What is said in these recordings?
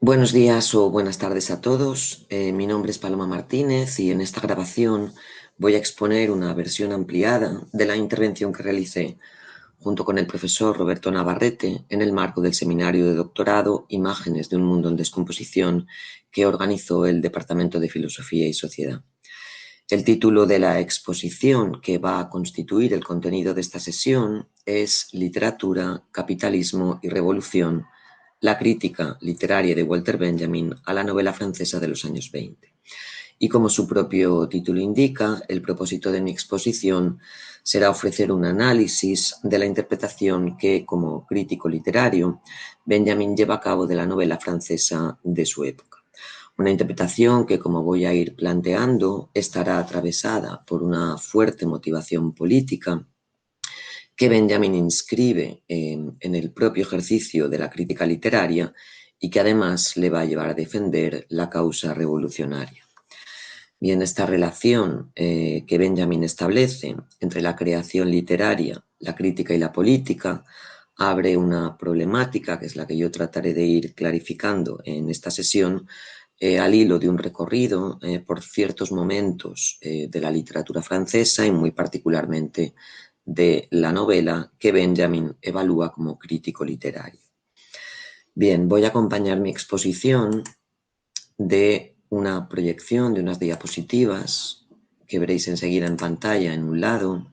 Buenos días o buenas tardes a todos. Mi nombre es Paloma Martínez y en esta grabación voy a exponer una versión ampliada de la intervención que realicé junto con el profesor Roberto Navarrete en el marco del seminario de doctorado Imágenes de un mundo en descomposición que organizó el Departamento de Filosofía y Sociedad. El título de la exposición que va a constituir el contenido de esta sesión es Literatura, Capitalismo y Revolución, la crítica literaria de Walter Benjamin a la novela francesa de los años 20. Y como su propio título indica, el propósito de mi exposición será ofrecer un análisis de la interpretación que, como crítico literario, Benjamin lleva a cabo de la novela francesa de su época. Una interpretación que, como voy a ir planteando, estará atravesada por una fuerte motivación política que Benjamin inscribe en el propio ejercicio de la crítica literaria y que además le va a llevar a defender la causa revolucionaria. Bien, esta relación que Benjamin establece entre la creación literaria, la crítica y la política abre una problemática que es la que yo trataré de ir clarificando en esta sesión al hilo de un recorrido por ciertos momentos de la literatura francesa y muy particularmente de la novela que Benjamin evalúa como crítico literario. Bien, voy a acompañar mi exposición de una proyección de unas diapositivas que veréis enseguida en pantalla en un lado.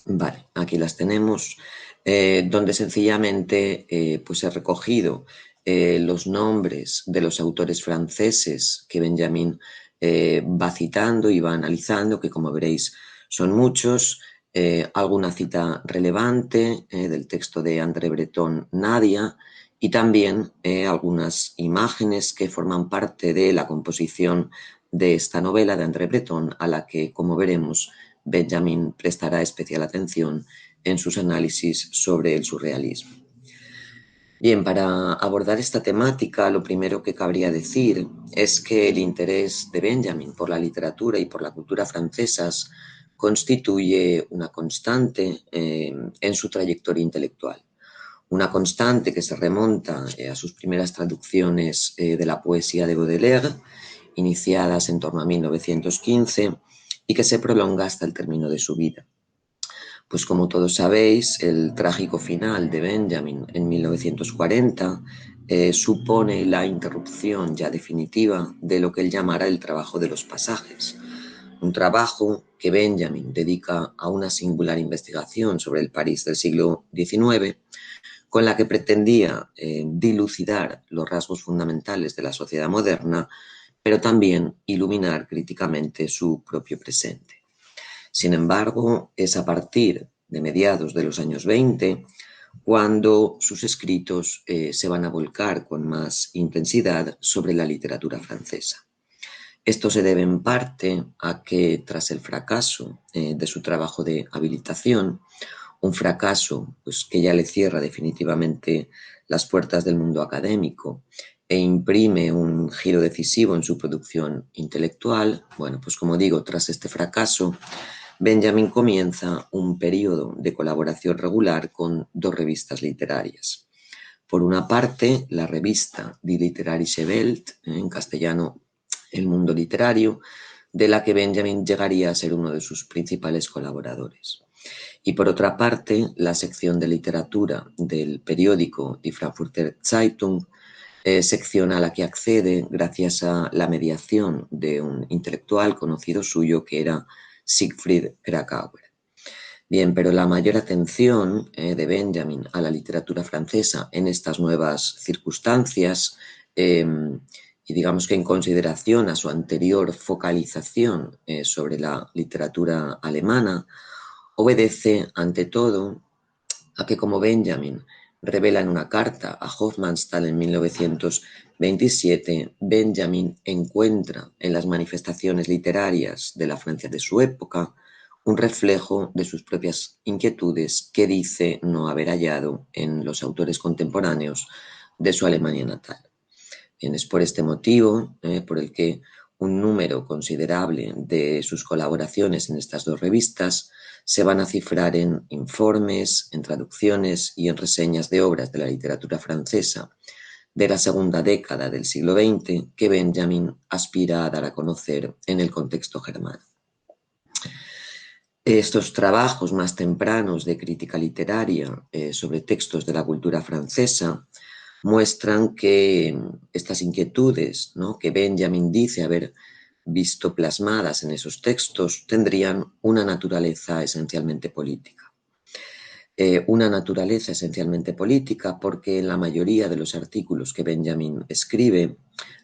Vale, aquí las tenemos, donde sencillamente pues he recogido los nombres de los autores franceses que Benjamin va citando y va analizando, que como veréis son muchos, alguna cita relevante del texto de André Breton, Nadia, y también algunas imágenes que forman parte de la composición de esta novela de André Breton, a la que, como veremos, Benjamin prestará especial atención en sus análisis sobre el surrealismo. Bien, para abordar esta temática, lo primero que cabría decir es que el interés de Benjamin por la literatura y por la cultura francesas constituye una constante en su trayectoria intelectual. Una constante que se remonta a sus primeras traducciones de la poesía de Baudelaire, iniciadas en torno a 1915, y que se prolonga hasta el término de su vida. Pues como todos sabéis, el trágico final de Benjamin en 1940 supone la interrupción ya definitiva de lo que él llamará el trabajo de los pasajes, un trabajo que Benjamin dedica a una singular investigación sobre el París del siglo XIX, con la que pretendía dilucidar los rasgos fundamentales de la sociedad moderna, pero también iluminar críticamente su propio presente. Sin embargo, es a partir de mediados de los años 20 cuando sus escritos se van a volcar con más intensidad sobre la literatura francesa. Esto se debe en parte a que tras el fracaso de su trabajo de habilitación, un fracaso pues, que ya le cierra definitivamente las puertas del mundo académico e imprime un giro decisivo en su producción intelectual, bueno, pues como digo, tras este fracaso, Benjamin comienza un periodo de colaboración regular con dos revistas literarias. Por una parte, la revista Die Literarische Welt, en castellano El Mundo Literario, de la que Benjamin llegaría a ser uno de sus principales colaboradores. Y por otra parte, la sección de literatura del periódico Die Frankfurter Zeitung, sección a la que accede gracias a la mediación de un intelectual conocido suyo que era Siegfried Kracauer. Bien, pero la mayor atención de Benjamin a la literatura francesa en estas nuevas circunstancias y digamos que en consideración a su anterior focalización sobre la literatura alemana, obedece ante todo a que, como Benjamin revela en una carta a Hofmannsthal en 1927, Benjamin encuentra en las manifestaciones literarias de la Francia de su época un reflejo de sus propias inquietudes que dice no haber hallado en los autores contemporáneos de su Alemania natal. Bien, es por este motivo por el que un número considerable de sus colaboraciones en estas dos revistas se van a cifrar en informes, en traducciones y en reseñas de obras de la literatura francesa de la segunda década del siglo XX que Benjamin aspira a dar a conocer en el contexto germano. Estos trabajos más tempranos de crítica literaria sobre textos de la cultura francesa muestran que estas inquietudes, ¿no?, que Benjamin dice haber visto plasmadas en esos textos tendrían una naturaleza esencialmente política. Una naturaleza esencialmente política porque en la mayoría de los artículos que Benjamin escribe,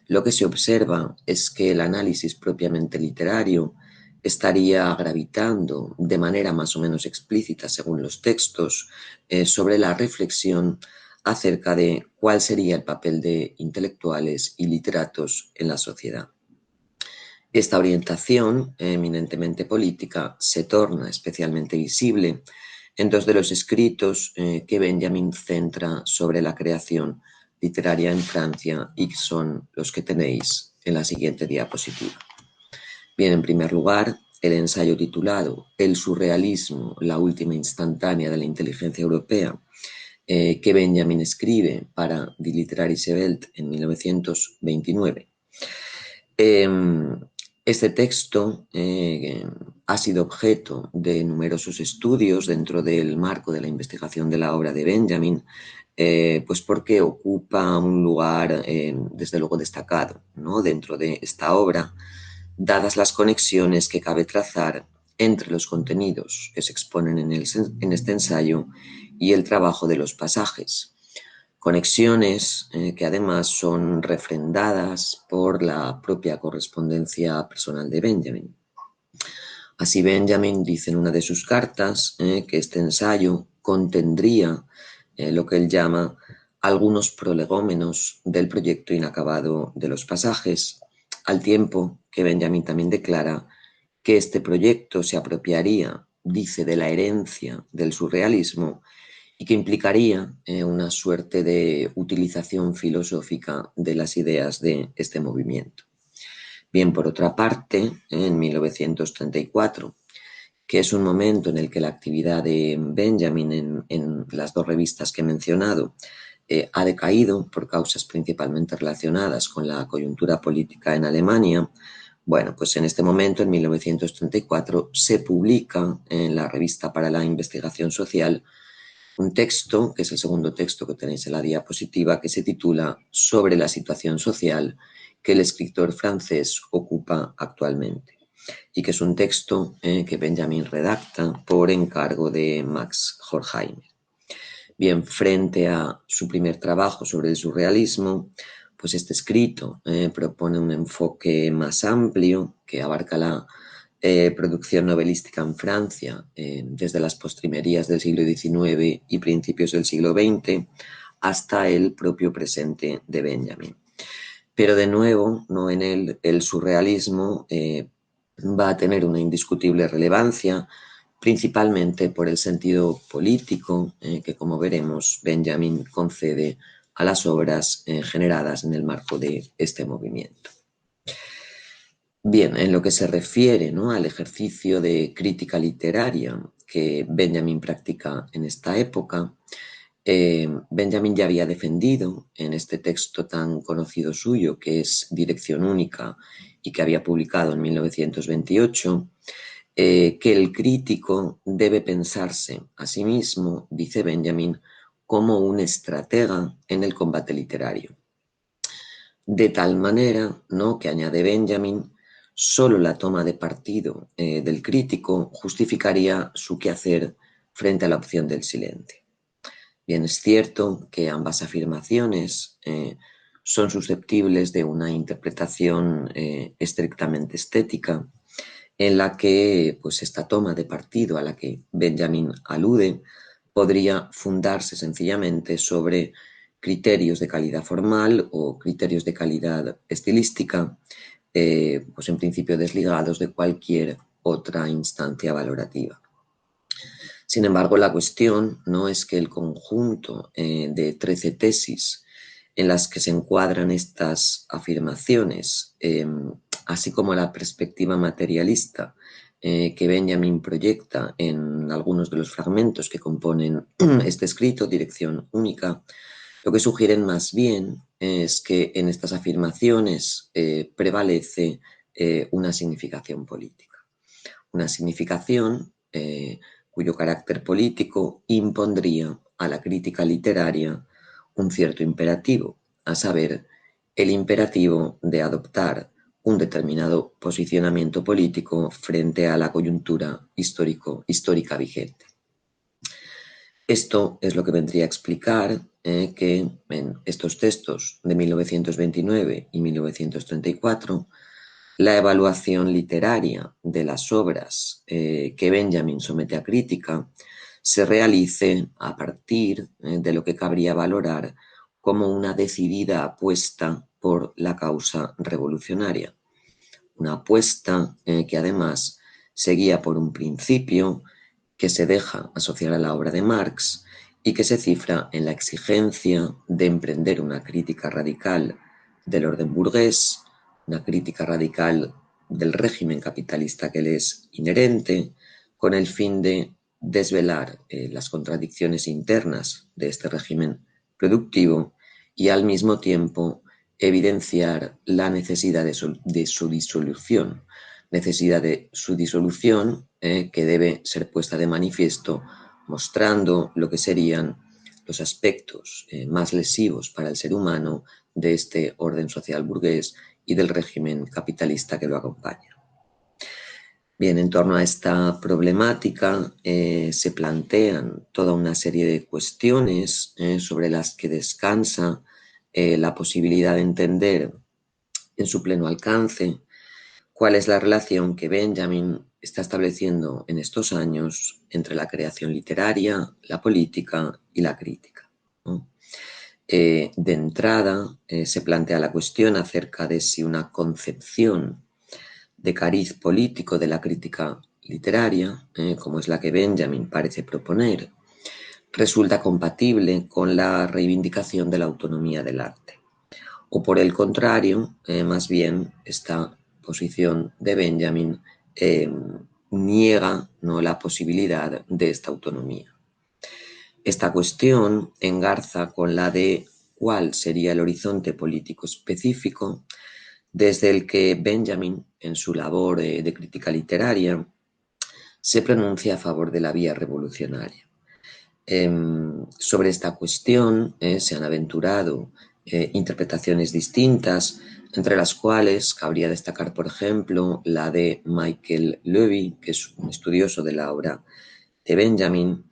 lo que se observa es que el análisis propiamente literario estaría gravitando de manera más o menos explícita, según los textos, sobre la reflexión acerca de cuál sería el papel de intelectuales y literatos en la sociedad. Esta orientación, eminentemente política, se torna especialmente visible en dos de los escritos que Benjamin centra sobre la creación literaria en Francia y que son los que tenéis en la siguiente diapositiva. Bien, en primer lugar, el ensayo titulado El surrealismo, la última instantánea de la inteligencia europea, que Benjamin escribe para Die literarische Welt en 1929. Este texto ha sido objeto de numerosos estudios dentro del marco de la investigación de la obra de Benjamin, pues porque ocupa un lugar desde luego destacado, ¿no?, dentro de esta obra, dadas las conexiones que cabe trazar entre los contenidos que se exponen en este ensayo y el trabajo de los pasajes. Conexiones que además son refrendadas por la propia correspondencia personal de Benjamin. Así Benjamin dice en una de sus cartas que este ensayo contendría lo que él llama algunos prolegómenos del proyecto inacabado de los pasajes, al tiempo que Benjamin también declara que este proyecto se apropiaría, dice, de la herencia del surrealismo y que implicaría una suerte de utilización filosófica de las ideas de este movimiento. Bien, por otra parte, en 1934, que es un momento en el que la actividad de Benjamin en las dos revistas que he mencionado ha decaído por causas principalmente relacionadas con la coyuntura política en Alemania. Bueno, pues en este momento, en 1934, se publica en la Revista para la Investigación Social un texto, que es el segundo texto que tenéis en la diapositiva, que se titula Sobre la situación social que el escritor francés ocupa actualmente, y que es un texto que Benjamin redacta por encargo de Max Horkheimer. Bien, frente a su primer trabajo sobre el surrealismo, pues este escrito propone un enfoque más amplio que abarca la producción novelística en Francia desde las postrimerías del siglo XIX y principios del siglo XX hasta el propio presente de Benjamin. Pero de nuevo, no en él, el surrealismo va a tener una indiscutible relevancia, principalmente por el sentido político que, como veremos, Benjamin concede a las obras generadas en el marco de este movimiento. Bien, en lo que se refiere, ¿no?, al ejercicio de crítica literaria que Benjamin practica en esta época, Benjamin ya había defendido en este texto tan conocido suyo, que es Dirección Única, y que había publicado en 1928, que el crítico debe pensarse a sí mismo, dice Benjamin, como un estratega en el combate literario. De tal manera, ¿no?, que añade Benjamin, solo la toma de partido del crítico justificaría su quehacer frente a la opción del silencio. Bien, es cierto que ambas afirmaciones son susceptibles de una interpretación estrictamente estética, en la que pues, esta toma de partido a la que Benjamin alude podría fundarse sencillamente sobre criterios de calidad formal o criterios de calidad estilística, pues en principio desligados de cualquier otra instancia valorativa. Sin embargo, la cuestión no es que el conjunto de 13 tesis en las que se encuadran estas afirmaciones así como la perspectiva materialista que Benjamin proyecta en algunos de los fragmentos que componen este escrito, Dirección Única, lo que sugieren más bien es que en estas afirmaciones prevalece una significación política. Una significación cuyo carácter político impondría a la crítica literaria un cierto imperativo, a saber, el imperativo de adoptar un determinado posicionamiento político frente a la coyuntura histórica vigente. Esto es lo que vendría a explicar que en estos textos de 1929 y 1934 la evaluación literaria de las obras que Benjamin somete a crítica se realice a partir de lo que cabría valorar como una decidida apuesta por la causa revolucionaria. Una apuesta que además seguía por un principio que se deja asociar a la obra de Marx y que se cifra en la exigencia de emprender una crítica radical del orden burgués, una crítica radical del régimen capitalista que le es inherente, con el fin de desvelar las contradicciones internas de este régimen productivo y al mismo tiempo evidenciar la necesidad de su disolución, que debe ser puesta de manifiesto mostrando lo que serían los aspectos más lesivos para el ser humano de este orden social burgués y del régimen capitalista que lo acompaña. Bien, en torno a esta problemática se plantean toda una serie de cuestiones sobre las que descansa la posibilidad de entender en su pleno alcance cuál es la relación que Benjamin está estableciendo en estos años entre la creación literaria, la política y la crítica, ¿no? De entrada se plantea la cuestión acerca de si una concepción de cariz político de la crítica literaria, como es la que Benjamin parece proponer, resulta compatible con la reivindicación de la autonomía del arte. O por el contrario, más bien esta posición de Benjamin niega, ¿no?, la posibilidad de esta autonomía. Esta cuestión engarza con la de cuál sería el horizonte político específico desde el que Benjamin, en su labor de crítica literaria, se pronuncia a favor de la vía revolucionaria. Sobre esta cuestión se han aventurado interpretaciones distintas, entre las cuales cabría destacar, por ejemplo, la de Michael Levy, que es un estudioso de la obra de Benjamin,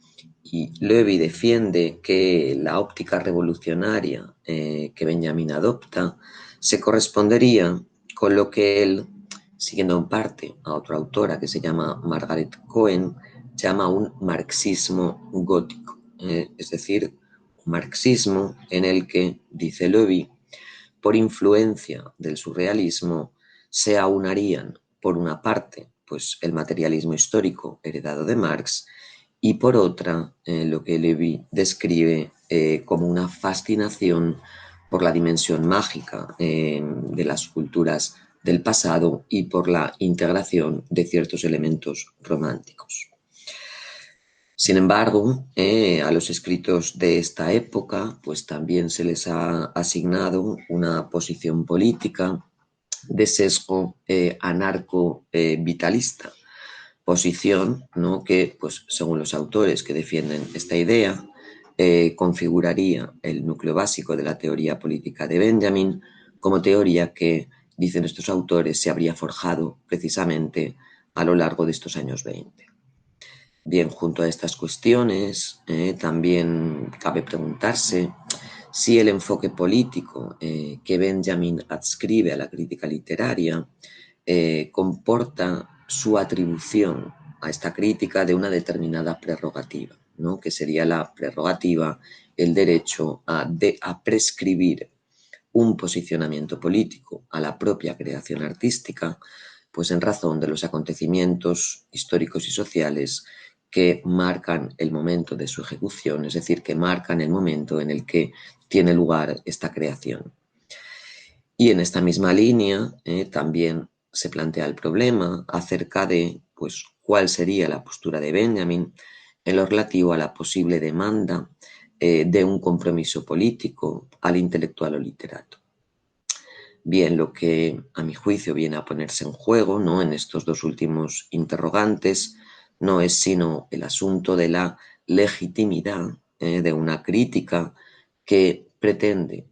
y Levy defiende que la óptica revolucionaria que Benjamin adopta se correspondería con lo que él, siguiendo en parte a otra autora que se llama Margaret Cohen, llama un marxismo gótico, es decir, un marxismo en el que, dice Levy, por influencia del surrealismo se aunarían, por una parte, pues el materialismo histórico heredado de Marx, y por otra, lo que Levy describe como una fascinación por la dimensión mágica de las culturas del pasado y por la integración de ciertos elementos románticos. Sin embargo, a los escritos de esta época, pues también se les ha asignado una posición política de sesgo anarco-vitalista, posición, ¿no?, que, pues, según los autores que defienden esta idea, configuraría el núcleo básico de la teoría política de Benjamin como teoría que, dicen estos autores, se habría forjado precisamente a lo largo de estos años 20. Bien, junto a estas cuestiones, también cabe preguntarse si el enfoque político que Benjamin adscribe a la crítica literaria comporta su atribución a esta crítica de una determinada prerrogativa, ¿no?, que sería la prerrogativa, el derecho a prescribir un posicionamiento político a la propia creación artística, pues en razón de los acontecimientos históricos y sociales que marcan el momento de su ejecución, es decir, que marcan el momento en el que tiene lugar esta creación. Y en esta misma línea también se plantea el problema acerca de pues, cuál sería la postura de Benjamin en lo relativo a la posible demanda de un compromiso político al intelectual o literato. Bien, lo que a mi juicio viene a ponerse en juego, ¿no?, en estos dos últimos interrogantes no es sino el asunto de la legitimidad de una crítica que pretende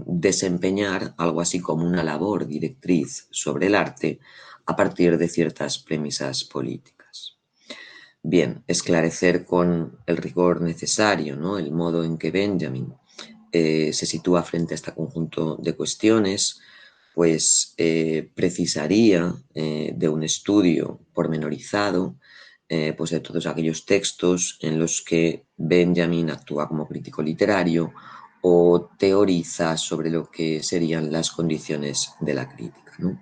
desempeñar algo así como una labor directriz sobre el arte a partir de ciertas premisas políticas. Bien, esclarecer con el rigor necesario, ¿no?, el modo en que Benjamin se sitúa frente a este conjunto de cuestiones, pues precisaría de un estudio pormenorizado pues de todos aquellos textos en los que Benjamin actúa como crítico literario o teoriza sobre lo que serían las condiciones de la crítica, ¿no?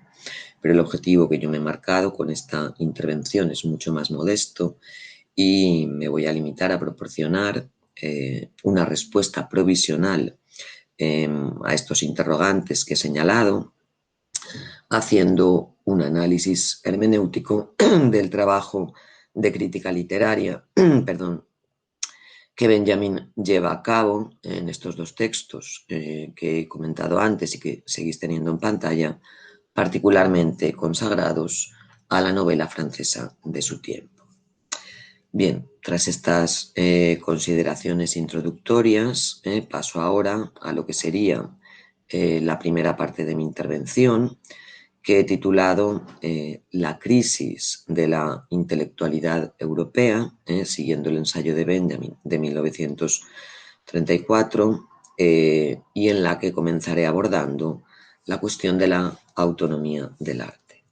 Pero el objetivo que yo me he marcado con esta intervención es mucho más modesto y me voy a limitar a proporcionar una respuesta provisional a estos interrogantes que he señalado, haciendo un análisis hermenéutico del trabajo de crítica literaria perdón, que Benjamin lleva a cabo en estos dos textos que he comentado antes y que seguís teniendo en pantalla, particularmente consagrados a la novela francesa de su tiempo. Bien, tras estas consideraciones introductorias, paso ahora a lo que sería la primera parte de mi intervención, que he titulado La crisis de la intelectualidad europea, siguiendo el ensayo de Benjamin de 1934, y en la que comenzaré abordando la cuestión de la autonomía del arte.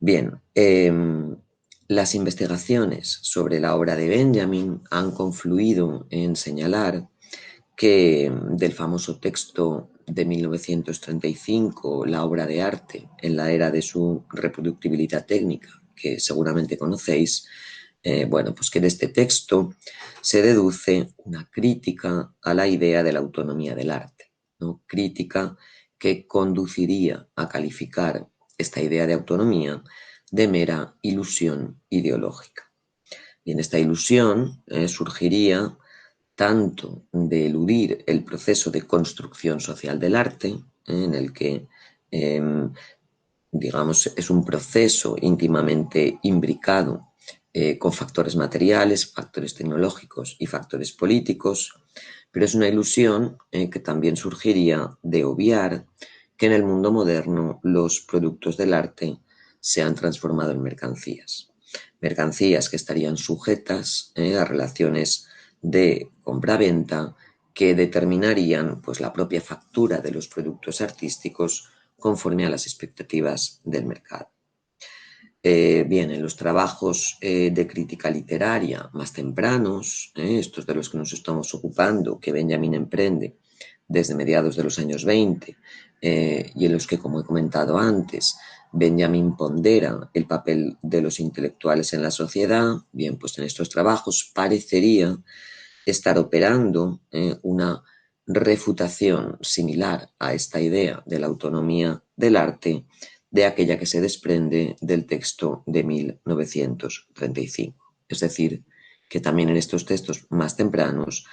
Bien, las investigaciones sobre la obra de Benjamin han confluido en señalar que del famoso texto de 1935, La obra de arte en la era de su reproductibilidad técnica, que seguramente conocéis, bueno, pues que de este texto se deduce una crítica a la idea de la autonomía del arte, ¿no? Crítica que conduciría a calificar esta idea de autonomía de mera ilusión ideológica. Y en esta ilusión surgiría tanto de eludir el proceso de construcción social del arte, en el que, digamos, es un proceso íntimamente imbricado con factores materiales, factores tecnológicos y factores políticos, pero es una ilusión que también surgiría de obviar que en el mundo moderno los productos del arte se han transformado en mercancías. Mercancías que estarían sujetas a relaciones de compra-venta que determinarían pues, la propia factura de los productos artísticos conforme a las expectativas del mercado. Bien, en los trabajos de crítica literaria más tempranos, estos de los que nos estamos ocupando, que Benjamin emprende desde mediados de los años 20, y en los que, como he comentado antes, Benjamin pondera el papel de los intelectuales en la sociedad, bien, pues en estos trabajos parecería estar operando una refutación similar a esta idea de la autonomía del arte de aquella que se desprende del texto de 1935. Es decir, que también en estos textos más tempranos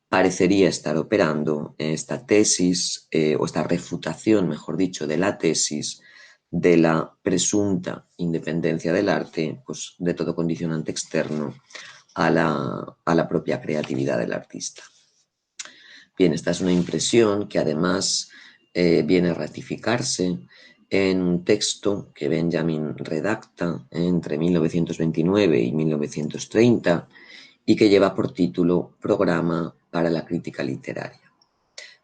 parecería estar operando esta tesis o esta refutación, mejor dicho, de la tesis de la presunta independencia del arte, pues de todo condicionante externo a la propia creatividad del artista. Bien, esta es una impresión que además viene a ratificarse en un texto que Benjamin redacta entre 1929 y 1930 y que lleva por título Programa para la crítica literaria.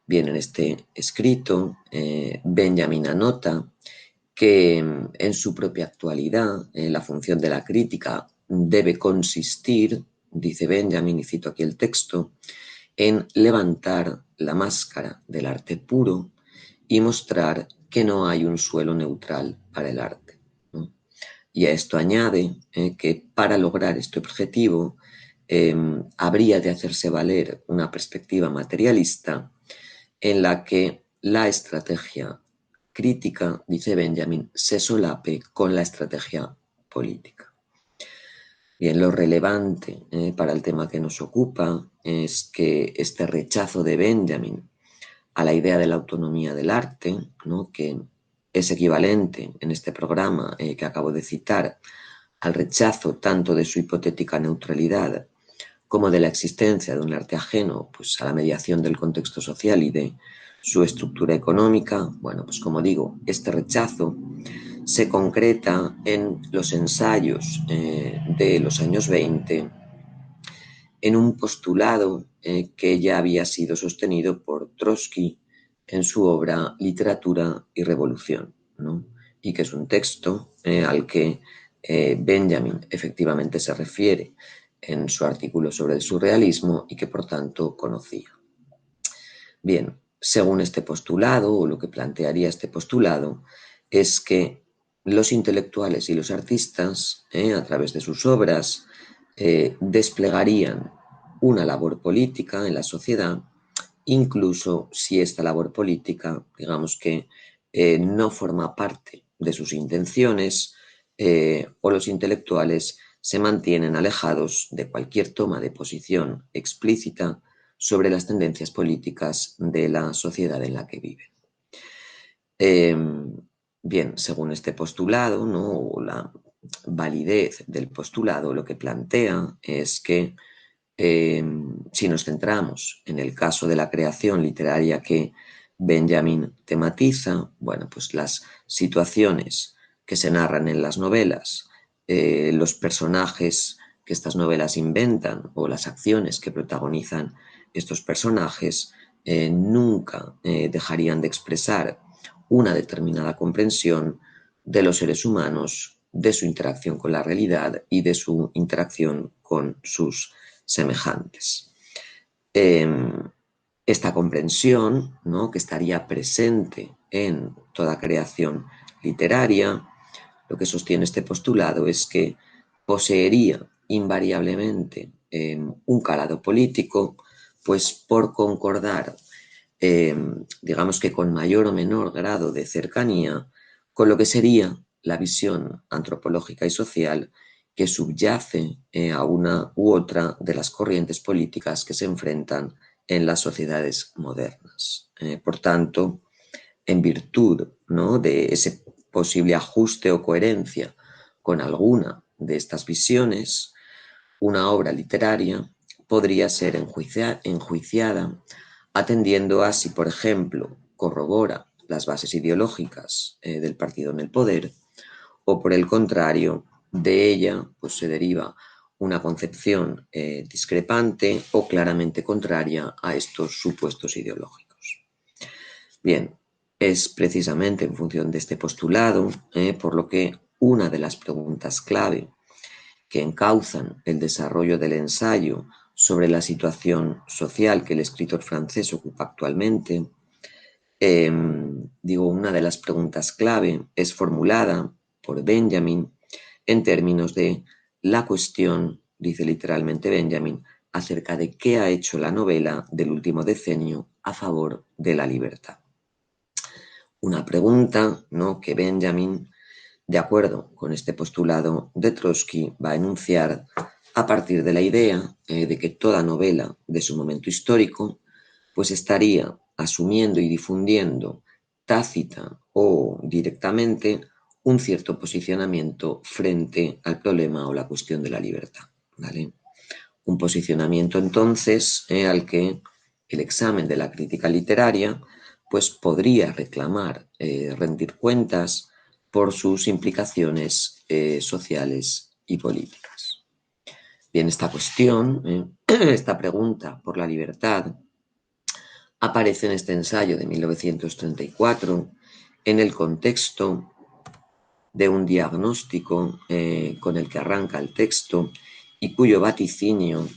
Bien, en este escrito Benjamin anota que en su propia actualidad la función de la crítica debe consistir, dice Benjamin, y cito aquí el texto, en levantar la máscara del arte puro y mostrar que no hay un suelo neutral para el arte, ¿no? Y a esto añade que para lograr este objetivo habría de hacerse valer una perspectiva materialista en la que la estrategia crítica, dice Benjamin, se solape con la estrategia política. Bien, lo relevante para el tema que nos ocupa es que este rechazo de Benjamin a la idea de la autonomía del arte, ¿no?, que es equivalente en este programa que acabo de citar al rechazo tanto de su hipotética neutralidad como de la existencia de un arte ajeno, pues, a la mediación del contexto social y de su estructura económica. Bueno, pues como digo, este rechazo se concreta en los ensayos de los años 20 en un postulado que ya había sido sostenido por Trotsky en su obra Literatura y Revolución, ¿no?, y que es un texto al que Benjamin efectivamente se refiere en su artículo sobre el surrealismo y que por tanto conocía. Bien, según este postulado, o lo que plantearía este postulado, es que los intelectuales y los artistas, a través de sus obras, desplegarían una labor política en la sociedad, incluso si esta labor política, digamos que no forma parte de sus intenciones, o los intelectuales se mantienen alejados de cualquier toma de posición explícita sobre las tendencias políticas de la sociedad en la que viven. Bien, según este postulado, ¿no?, o la validez del postulado, lo que plantea es que si nos centramos en el caso de la creación literaria que Benjamin tematiza, bueno, pues las situaciones que se narran en las novelas, los personajes que estas novelas inventan o las acciones que protagonizan estos personajes nunca dejarían de expresar una determinada comprensión de los seres humanos, de su interacción con la realidad y de su interacción con sus semejantes. Esta comprensión, ¿no?, que estaría presente en toda creación literaria, lo que sostiene este postulado es que poseería invariablemente un calado político, pues por concordar, digamos que con mayor o menor grado de cercanía, con lo que sería la visión antropológica y social que subyace a una u otra de las corrientes políticas que se enfrentan en las sociedades modernas. Por tanto, en virtud, ¿no?, de ese posible ajuste o coherencia con alguna de estas visiones, una obra literaria podría ser enjuiciada atendiendo a si, por ejemplo, corrobora las bases ideológicas del partido en el poder, o por el contrario, de ella pues se deriva una concepción discrepante o claramente contraria a estos supuestos ideológicos. Bien, es precisamente en función de este postulado por lo que una de las preguntas clave que encauzan el desarrollo del ensayo sobre la situación social que el escritor francés ocupa actualmente, una de las preguntas clave es formulada por Benjamin en términos de la cuestión, dice literalmente Benjamin, acerca de qué ha hecho la novela del último decenio a favor de la libertad. Una pregunta, ¿no?, que Benjamin, de acuerdo con este postulado de Trotsky, va a enunciar a partir de la idea de que toda novela de su momento histórico pues estaría asumiendo y difundiendo tácita o directamente un cierto posicionamiento frente al problema o la cuestión de la libertad, ¿vale? Un posicionamiento entonces al que el examen de la crítica literaria pues podría reclamar rendir cuentas por sus implicaciones sociales y políticas. Bien, esta cuestión, esta pregunta por la libertad, aparece en este ensayo de 1934 en el contexto de un diagnóstico con el que arranca el texto y cuyo vaticinio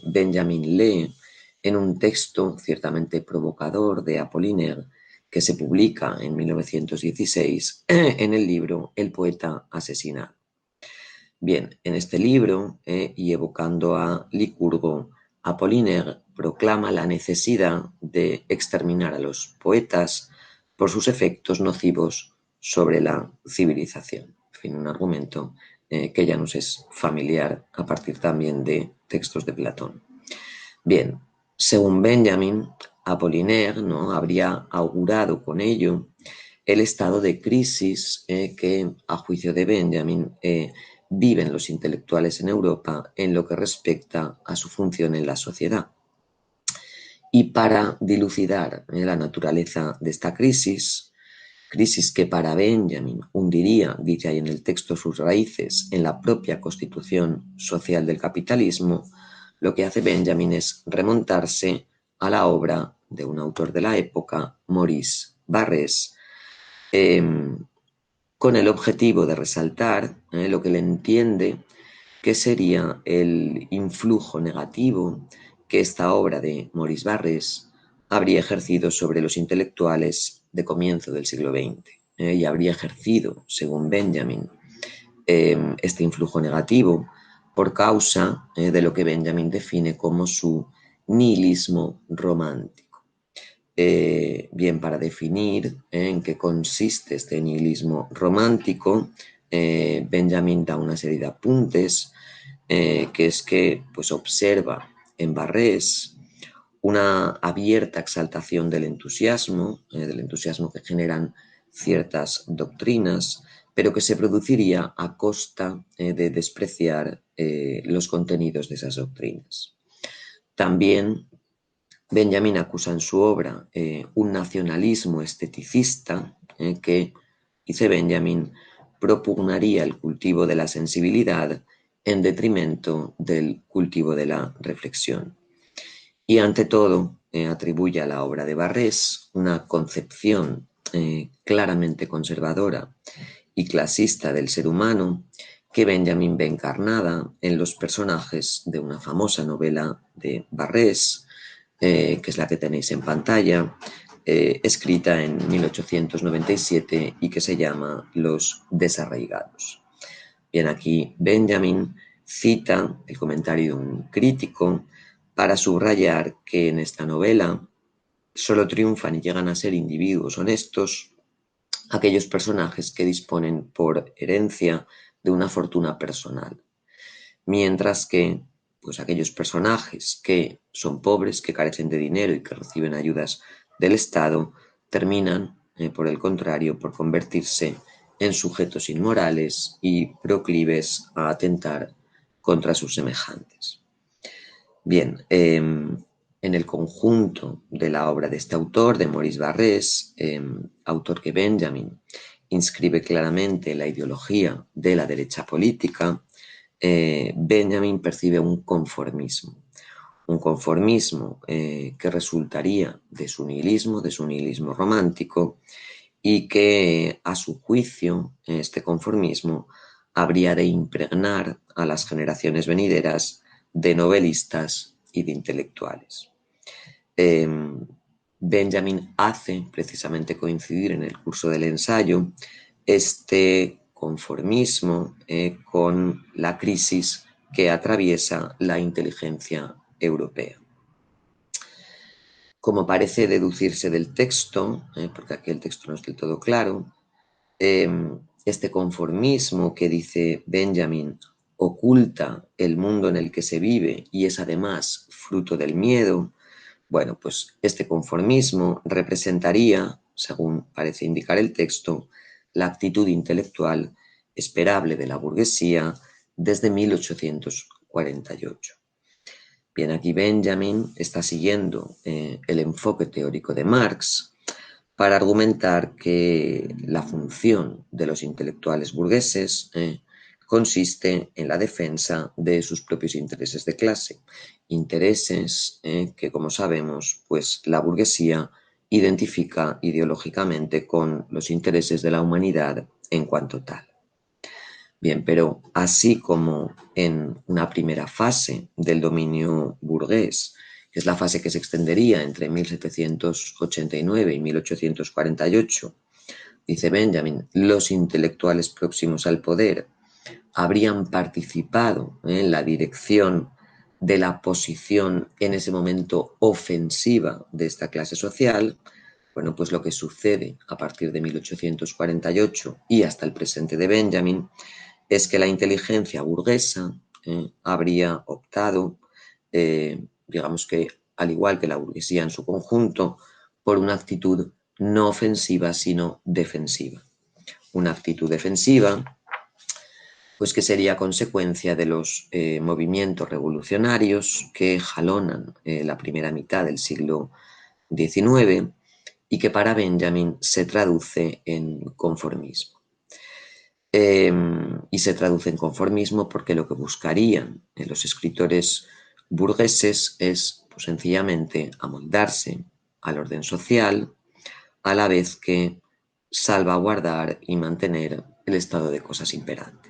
Benjamin lee en un texto ciertamente provocador de Apollinaire que se publica en 1916 en el libro El poeta asesinado. Bien, en este libro, y evocando a Licurgo, Apollinaire proclama la necesidad de exterminar a los poetas por sus efectos nocivos sobre la civilización. En fin, un argumento que ya nos es familiar a partir también de textos de Platón. Bien, según Benjamin, Apollinaire, ¿no?, habría augurado con ello el estado de crisis que, a juicio de Benjamin, viven los intelectuales en Europa en lo que respecta a su función en la sociedad. Y para dilucidar la naturaleza de esta crisis que para Benjamin hundiría, dice ahí en el texto, sus raíces en la propia constitución social del capitalismo, lo que hace Benjamin es remontarse a la obra de un autor de la época, Maurice Barrès, con el objetivo de resaltar lo que le entiende que sería el influjo negativo que esta obra de Maurice Barrès habría ejercido sobre los intelectuales de comienzo del siglo XX. Y habría ejercido, según Benjamin, este influjo negativo por causa de lo que Benjamin define como su nihilismo romántico. Bien, para definir en qué consiste este nihilismo romántico, Benjamin da una serie de apuntes, que es que pues, observa en Barrès una abierta exaltación del entusiasmo que generan ciertas doctrinas, pero que se produciría a costa de despreciar los contenidos de esas doctrinas. También Benjamin acusa en su obra un nacionalismo esteticista que, dice Benjamin, propugnaría el cultivo de la sensibilidad en detrimento del cultivo de la reflexión. Y ante todo, atribuye a la obra de Barrès una concepción claramente conservadora y clasista del ser humano que Benjamin ve encarnada en los personajes de una famosa novela de Barrès, que es la que tenéis en pantalla, escrita en 1897 y que se llama Los desarraigados. Bien, aquí Benjamin cita el comentario de un crítico para subrayar que en esta novela solo triunfan y llegan a ser individuos honestos aquellos personajes que disponen por herencia de una fortuna personal, mientras que pues aquellos personajes que son pobres, que carecen de dinero y que reciben ayudas del Estado, terminan, por el contrario, por convertirse en sujetos inmorales y proclives a atentar contra sus semejantes. Bien, en el conjunto de la obra de este autor, de Maurice Barrès, autor que Benjamin inscribe claramente la ideología de la derecha política, Benjamin percibe un conformismo que resultaría de su nihilismo romántico, y que a su juicio este conformismo habría de impregnar a las generaciones venideras de novelistas y de intelectuales. Benjamin hace precisamente coincidir en el curso del ensayo este conformismo con la crisis que atraviesa la inteligencia europea. Como parece deducirse del texto, porque aquí el texto no es del todo claro, este conformismo que dice Benjamin oculta el mundo en el que se vive y es además fruto del miedo. Bueno, pues este conformismo representaría, según parece indicar el texto, la actitud intelectual esperable de la burguesía desde 1848. Bien, aquí Benjamin está siguiendo el enfoque teórico de Marx para argumentar que la función de los intelectuales burgueses consiste en la defensa de sus propios intereses de clase, intereses que, como sabemos, pues la burguesía identifica ideológicamente con los intereses de la humanidad en cuanto tal. Bien, pero así como en una primera fase del dominio burgués, que es la fase que se extendería entre 1789 y 1848, dice Benjamin, los intelectuales próximos al poder habrían participado en la dirección de la posición en ese momento ofensiva de esta clase social. Bueno, pues lo que sucede a partir de 1848 y hasta el presente de Benjamin es que la inteligencia burguesa habría optado, digamos que al igual que la burguesía en su conjunto, por una actitud no ofensiva sino defensiva. Una actitud defensiva, pues que sería consecuencia de los movimientos revolucionarios que jalonan la primera mitad del siglo XIX y que para Benjamin se traduce en conformismo. Y se traduce en conformismo porque lo que buscarían los escritores burgueses es pues, sencillamente amoldarse al orden social a la vez que salvaguardar y mantener el estado de cosas imperante.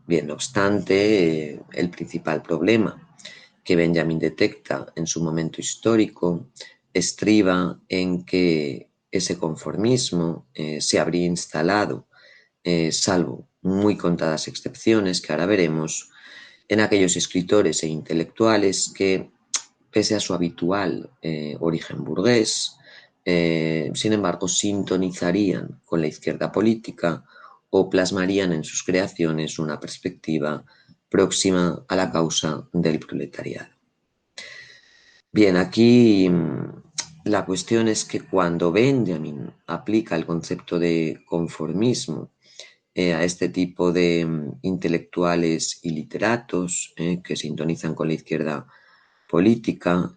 Bien, no obstante, el principal problema que Benjamin detecta en su momento histórico estriba en que ese conformismo se habría instalado, salvo muy contadas excepciones que ahora veremos, en aquellos escritores e intelectuales que, pese a su habitual origen burgués, sin embargo, sintonizarían con la izquierda política o plasmarían en sus creaciones una perspectiva próxima a la causa del proletariado. Bien, aquí la cuestión es que cuando Benjamin aplica el concepto de conformismo a este tipo de intelectuales y literatos que sintonizan con la izquierda política,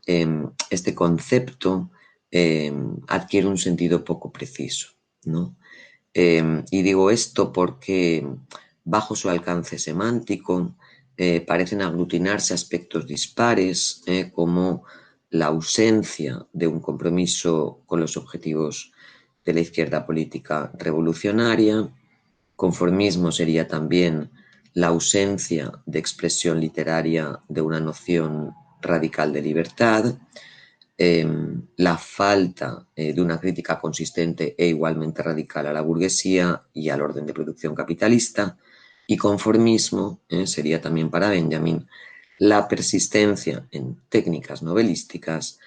este concepto adquiere un sentido poco preciso, ¿no? Y digo esto porque bajo su alcance semántico parecen aglutinarse aspectos dispares como la ausencia de un compromiso con los objetivos de la izquierda política revolucionaria. Conformismo sería también la ausencia de expresión literaria de una noción radical de libertad, la falta de una crítica consistente e igualmente radical a la burguesía y al orden de producción capitalista, y conformismo sería también para Benjamin la persistencia en técnicas novelísticas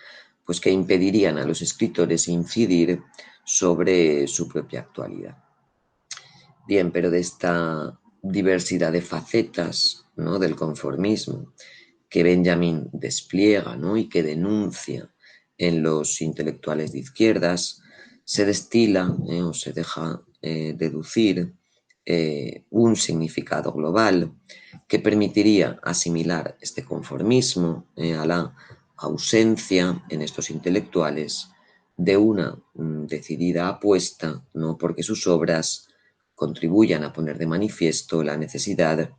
pues que impedirían a los escritores incidir sobre su propia actualidad. Bien, pero de esta diversidad de facetas, ¿no?, del conformismo que Benjamin despliega, ¿no?, y que denuncia en los intelectuales de izquierdas, se destila o se deja deducir un significado global que permitiría asimilar este conformismo a la ausencia en estos intelectuales de una decidida apuesta, no porque sus obras contribuyan a poner de manifiesto la necesidad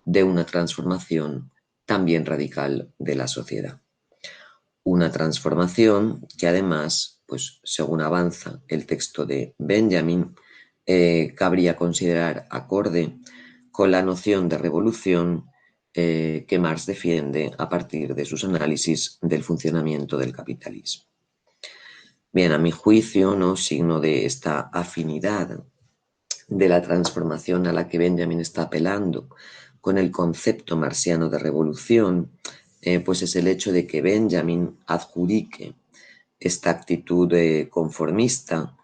de una transformación también radical de la sociedad. Una transformación que además, pues según avanza el texto de Benjamin, cabría considerar acorde con la noción de revolución que Marx defiende a partir de sus análisis del funcionamiento del capitalismo. Bien, a mi juicio, ¿no?, signo de esta afinidad de la transformación a la que Benjamin está apelando con el concepto marxiano de revolución, pues es el hecho de que Benjamin adjudique esta actitud conformista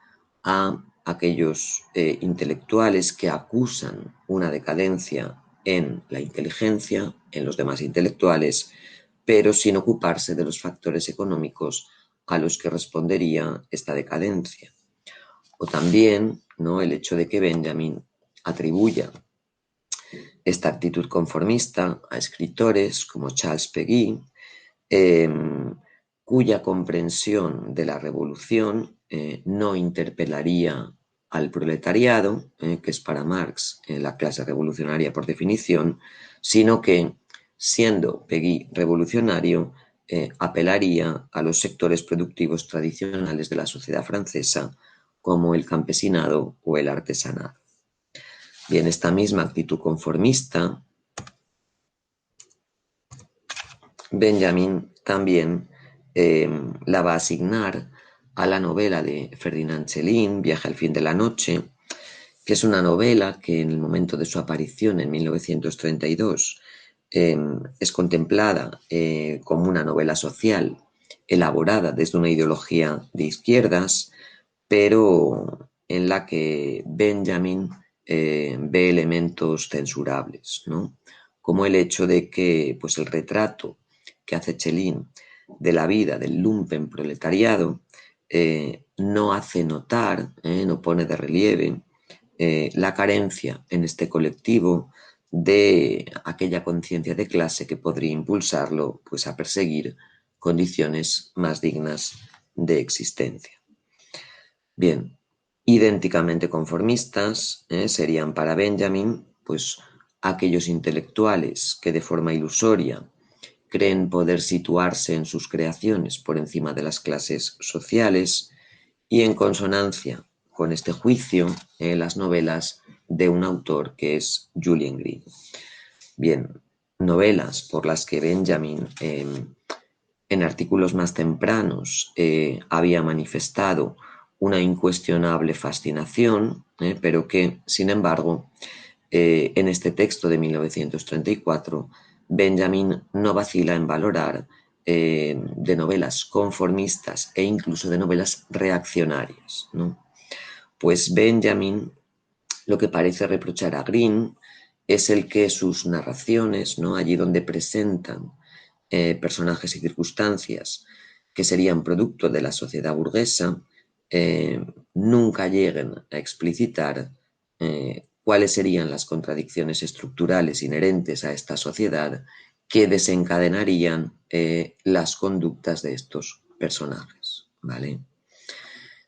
a aquellos intelectuales que acusan una decadencia en la inteligencia, en los demás intelectuales, pero sin ocuparse de los factores económicos a los que respondería esta decadencia. O también, ¿no?, el hecho de que Benjamin atribuya esta actitud conformista a escritores como Charles Péguy, cuya comprensión de la revolución no interpelaría al proletariado, que es para Marx la clase revolucionaria por definición, sino que, siendo Péguy revolucionario, apelaría a los sectores productivos tradicionales de la sociedad francesa, como el campesinado o el artesanado. Bien, esta misma actitud conformista, Benjamin también la va a asignar a la novela de Ferdinand Chelin, Viaje al fin de la noche, que es una novela que en el momento de su aparición en 1932 es contemplada como una novela social elaborada desde una ideología de izquierdas, pero en la que Benjamin ve elementos censurables, ¿no? Como el hecho de que pues, el retrato que hace Chelín de la vida del lumpen proletariado no hace notar, no pone de relieve la carencia en este colectivo de aquella conciencia de clase que podría impulsarlo pues, a perseguir condiciones más dignas de existencia. Bien, idénticamente conformistas serían para Benjamin pues, aquellos intelectuales que de forma ilusoria creen poder situarse en sus creaciones por encima de las clases sociales y en consonancia con este juicio las novelas de un autor que es Julian Green. Bien, novelas por las que Benjamin en artículos más tempranos había manifestado una incuestionable fascinación, pero que, sin embargo, en este texto de 1934, Benjamin no vacila en valorar de novelas conformistas e incluso de novelas reaccionarias, ¿no? Pues Benjamin lo que parece reprochar a Green es el que sus narraciones, ¿no? Allí donde presentan personajes y circunstancias que serían producto de la sociedad burguesa, nunca lleguen a explicitar cuáles serían las contradicciones estructurales inherentes a esta sociedad que desencadenarían las conductas de estos personajes, ¿vale?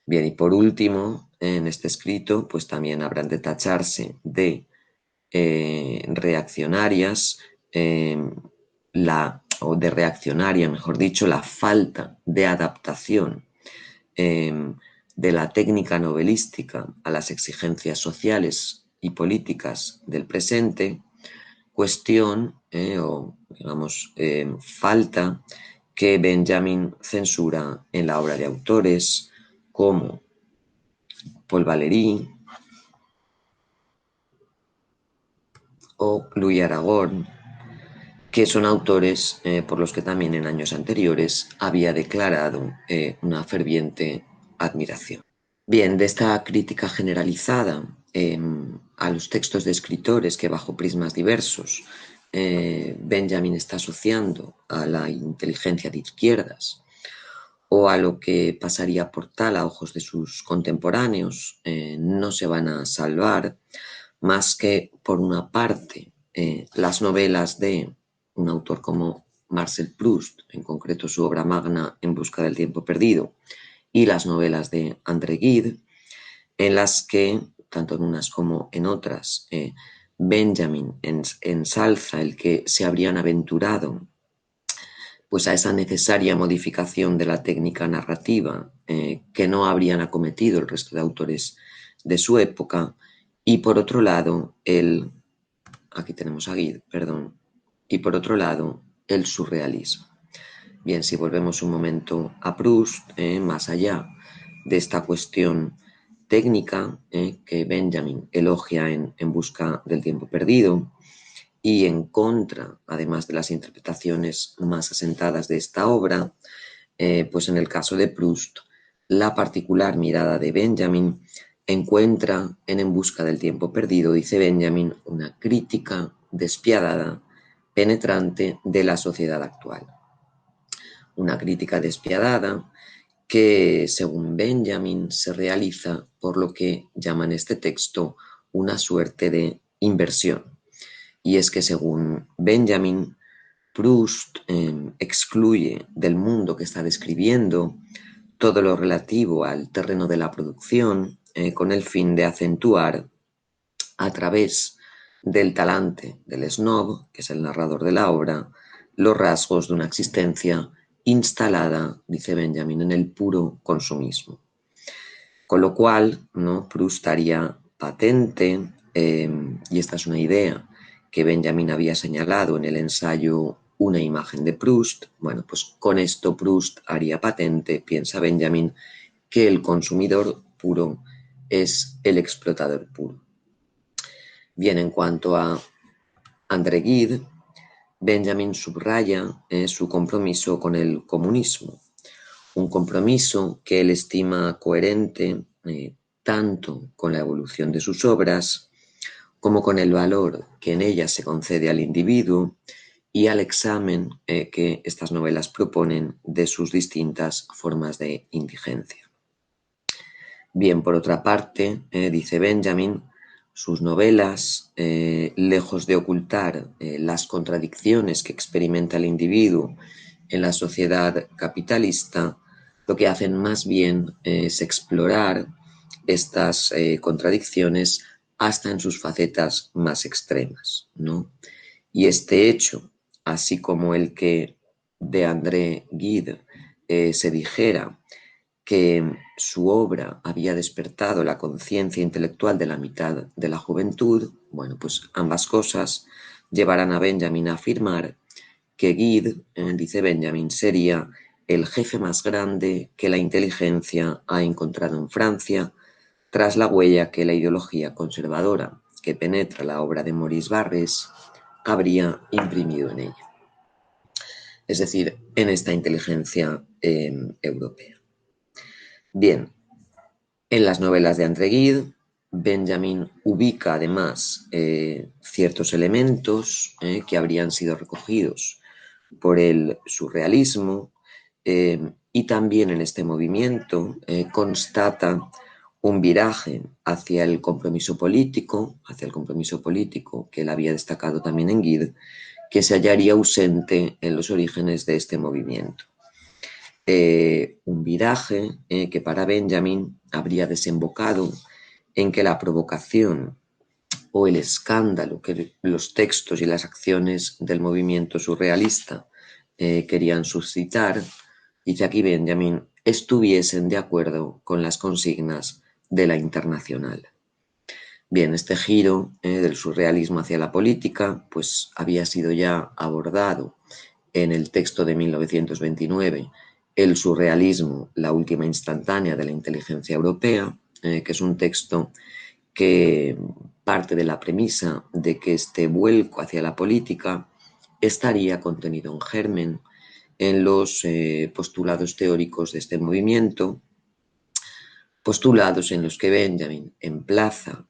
Bien, y por último, en este escrito, pues también habrán de tacharse de reaccionarias, o de reaccionaria, mejor dicho, la falta de adaptación de la técnica novelística a las exigencias sociales y políticas del presente, cuestión o, digamos, falta que Benjamin censura en la obra de autores como Paul Valéry o Louis Aragon, que son autores por los que también en años anteriores había declarado una ferviente admiración. Bien, de esta crítica generalizada a los textos de escritores que bajo prismas diversos Benjamin está asociando a la inteligencia de izquierdas o a lo que pasaría por tal a ojos de sus contemporáneos, no se van a salvar más que, por una parte, las novelas de un autor como Marcel Proust, en concreto su obra magna En busca del tiempo perdido, y las novelas de André Gide, en las que, tanto en unas como en otras, Benjamin ensalza el que se habrían aventurado pues a esa necesaria modificación de la técnica narrativa que no habrían acometido el resto de autores de su época, y por otro lado, aquí tenemos a Guide, perdón, y por otro lado, el surrealismo. Bien, si volvemos un momento a Proust, más allá de esta cuestión técnica que Benjamin elogia en Busca del tiempo perdido, y en contra, además de las interpretaciones más asentadas de esta obra, pues en el caso de Proust, la particular mirada de Benjamin encuentra En busca del tiempo perdido, dice Benjamin, una crítica despiadada, penetrante de la sociedad actual. Una crítica despiadada que, según Benjamin, se realiza por lo que llaman este texto una suerte de inversión. Y es que, según Benjamin, Proust excluye del mundo que está describiendo todo lo relativo al terreno de la producción con el fin de acentuar a través del talante del snob, que es el narrador de la obra, los rasgos de una existencia instalada, dice Benjamin, en el puro consumismo. Con lo cual, ¿no? Proust haría patente, y esta es una idea que Benjamin había señalado en el ensayo Una imagen de Proust. Bueno, pues con esto Proust haría patente, piensa Benjamin, que el consumidor puro es el explotador puro. Bien, en cuanto a André Gide, Benjamin subraya su compromiso con el comunismo, un compromiso que él estima coherente tanto con la evolución de sus obras como con el valor que en ellas se concede al individuo y al examen que estas novelas proponen de sus distintas formas de indigencia. Bien, por otra parte, dice Benjamin, sus novelas, lejos de ocultar las contradicciones que experimenta el individuo en la sociedad capitalista, lo que hacen más bien es explorar estas contradicciones hasta en sus facetas más extremas, ¿no? Y este hecho, así como el que de André Gide se dijera que su obra había despertado la conciencia intelectual de la mitad de la juventud, bueno, pues ambas cosas llevarán a Benjamin a afirmar que Gide, dice Benjamin, sería el jefe más grande que la inteligencia ha encontrado en Francia, tras la huella que la ideología conservadora que penetra la obra de Maurice Barrés habría imprimido en ella, es decir, en esta inteligencia europea. Bien, en las novelas de André Gide, Benjamin ubica además ciertos elementos que habrían sido recogidos por el surrealismo y también en este movimiento constata un viraje hacia el compromiso político que él había destacado también en Gide, que se hallaría ausente en los orígenes de este movimiento. Un viraje que para Benjamin habría desembocado en que la provocación o el escándalo que los textos y las acciones del movimiento surrealista querían suscitar, dice aquí Benjamin, estuviesen de acuerdo con las consignas de la Internacional. Bien, este giro del surrealismo hacia la política pues había sido ya abordado en el texto de 1929, El surrealismo, la última instantánea de la inteligencia europea, que es un texto que parte de la premisa de que este vuelco hacia la política estaría contenido en germen en los postulados teóricos de este movimiento, postulados en los que Benjamin emplaza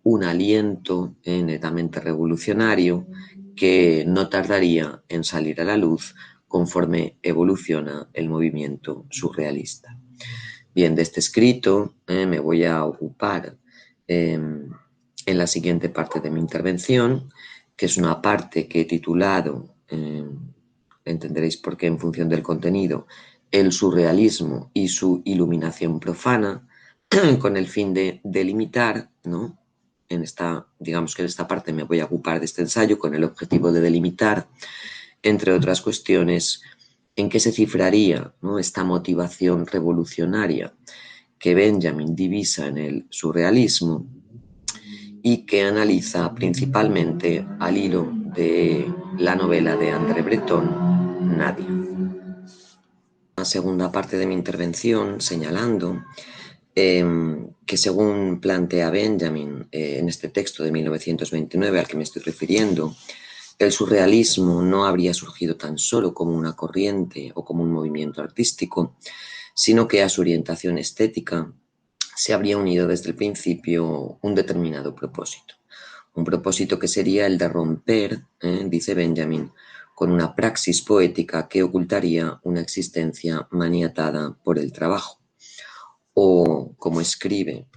un aliento netamente revolucionario que no tardaría en salir a la luz conforme evoluciona el movimiento surrealista. Bien, de este escrito me voy a ocupar en la siguiente parte de mi intervención, que es una parte que he titulado, entenderéis por qué en función del contenido, El surrealismo y su iluminación profana, con el fin de delimitar, ¿no? Digamos que en esta parte me voy a ocupar de este ensayo con el objetivo de delimitar, entre otras cuestiones, en qué se cifraría, ¿no?, esta motivación revolucionaria que Benjamin divisa en el surrealismo y que analiza principalmente al hilo de la novela de André Breton, Nadia. Una segunda parte de mi intervención señalando que según plantea Benjamin en este texto de 1929 al que me estoy refiriendo, el surrealismo no habría surgido tan solo como una corriente o como un movimiento artístico, sino que a su orientación estética se habría unido desde el principio un determinado propósito. Un propósito que sería el de romper, dice Benjamin, con una praxis poética que ocultaría una existencia maniatada por el trabajo. O, como escribe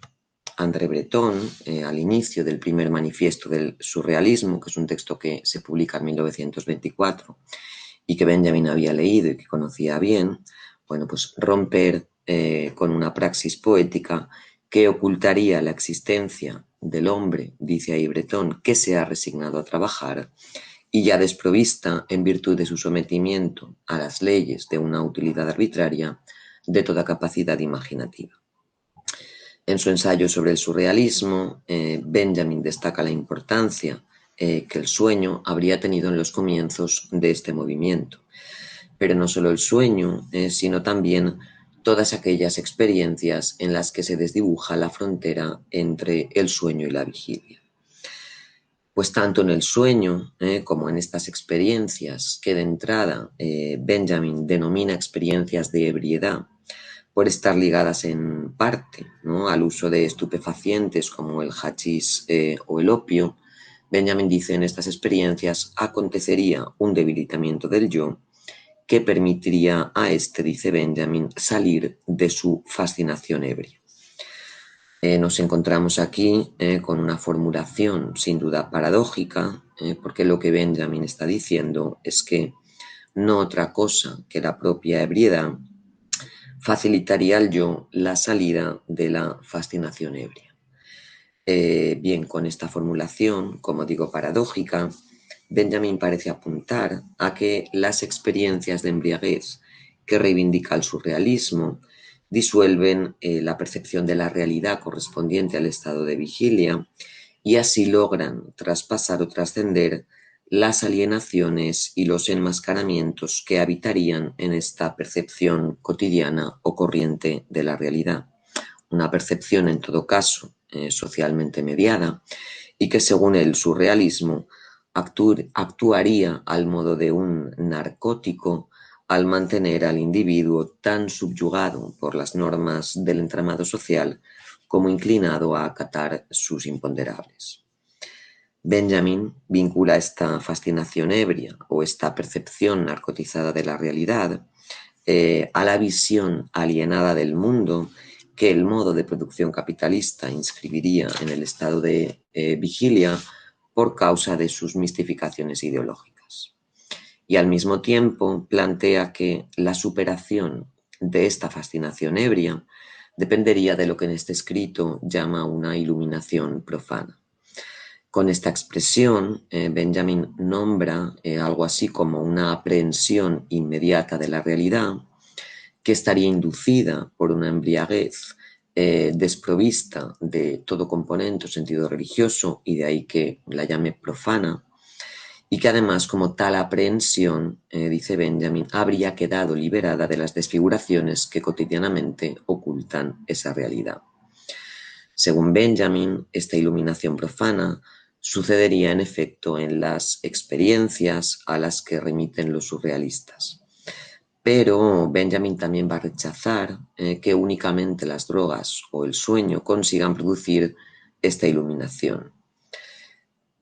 André Breton, al inicio del primer manifiesto del surrealismo, que es un texto que se publica en 1924 y que Benjamin había leído y que conocía bien, bueno, pues romper con una praxis poética que ocultaría la existencia del hombre, dice ahí Breton, que se ha resignado a trabajar y ya desprovista, en virtud de su sometimiento a las leyes de una utilidad arbitraria, de toda capacidad imaginativa. En su ensayo sobre el surrealismo, Benjamin destaca la importancia que el sueño habría tenido en los comienzos de este movimiento. Pero no solo el sueño, sino también todas aquellas experiencias en las que se desdibuja la frontera entre el sueño y la vigilia. Pues tanto en el sueño como en estas experiencias que de entrada Benjamin denomina experiencias de ebriedad, por estar ligadas en parte, ¿no?, al uso de estupefacientes como el hachís o el opio. Benjamin dice: en estas experiencias acontecería un debilitamiento del yo que permitiría a este, dice Benjamin, salir de su fascinación ebria. Nos encontramos aquí con una formulación sin duda paradójica, porque lo que Benjamin está diciendo es que no otra cosa que la propia ebriedad facilitaría al yo la salida de la fascinación ebria. Bien, con esta formulación, como digo, paradójica, Benjamin parece apuntar a que las experiencias de embriaguez que reivindica el surrealismo disuelven la percepción de la realidad correspondiente al estado de vigilia y así logran traspasar o trascender las alienaciones y los enmascaramientos que habitarían en esta percepción cotidiana o corriente de la realidad. Una percepción, en todo caso, socialmente mediada y que, según el surrealismo, actuaría al modo de un narcótico al mantener al individuo tan subyugado por las normas del entramado social como inclinado a acatar sus imponderables. Benjamin vincula esta fascinación ebria o esta percepción narcotizada de la realidad a la visión alienada del mundo que el modo de producción capitalista inscribiría en el estado de vigilia por causa de sus mistificaciones ideológicas. Y al mismo tiempo plantea que la superación de esta fascinación ebria dependería de lo que en este escrito llama una iluminación profana. Con esta expresión, Benjamin nombra algo así como una aprehensión inmediata de la realidad que estaría inducida por una embriaguez desprovista de todo componente o sentido religioso, y de ahí que la llame profana, y que además, como tal aprehensión, dice Benjamin, habría quedado liberada de las desfiguraciones que cotidianamente ocultan esa realidad. Según Benjamin, esta iluminación profana sucedería en efecto en las experiencias a las que remiten los surrealistas. Pero Benjamin también va a rechazar que únicamente las drogas o el sueño consigan producir esta iluminación.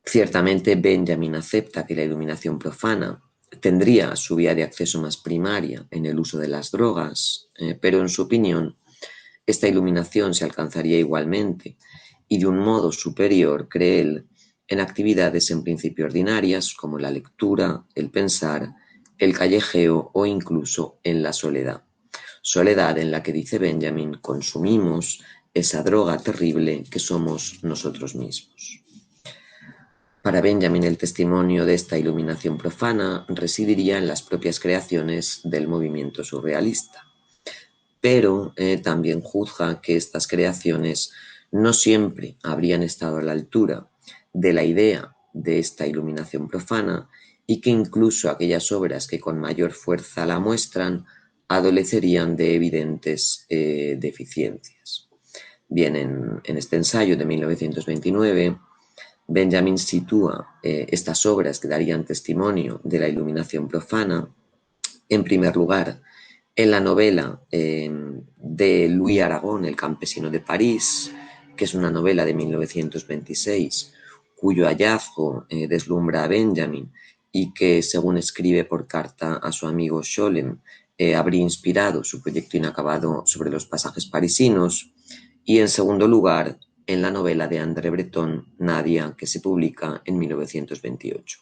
Ciertamente Benjamin acepta que la iluminación profana tendría su vía de acceso más primaria en el uso de las drogas, pero en su opinión esta iluminación se alcanzaría igualmente y de un modo superior, cree él, en actividades en principio ordinarias como la lectura, el pensar, el callejeo o incluso en la soledad. Soledad en la que, dice Benjamin, consumimos esa droga terrible que somos nosotros mismos. Para Benjamin, el testimonio de esta iluminación profana residiría en las propias creaciones del movimiento surrealista. Pero también juzga que estas creaciones no siempre habrían estado a la altura de la idea de esta iluminación profana y que incluso aquellas obras que con mayor fuerza la muestran adolecerían de evidentes deficiencias. Bien, en este ensayo de 1929, Benjamin sitúa estas obras que darían testimonio de la iluminación profana, en primer lugar, en la novela de Louis Aragon, El campesino de París, que es una novela de 1926, cuyo hallazgo deslumbra a Benjamin y que, según escribe por carta a su amigo Scholem, habría inspirado su proyecto inacabado sobre los pasajes parisinos. Y en segundo lugar, en la novela de André Breton, Nadia, que se publica en 1928.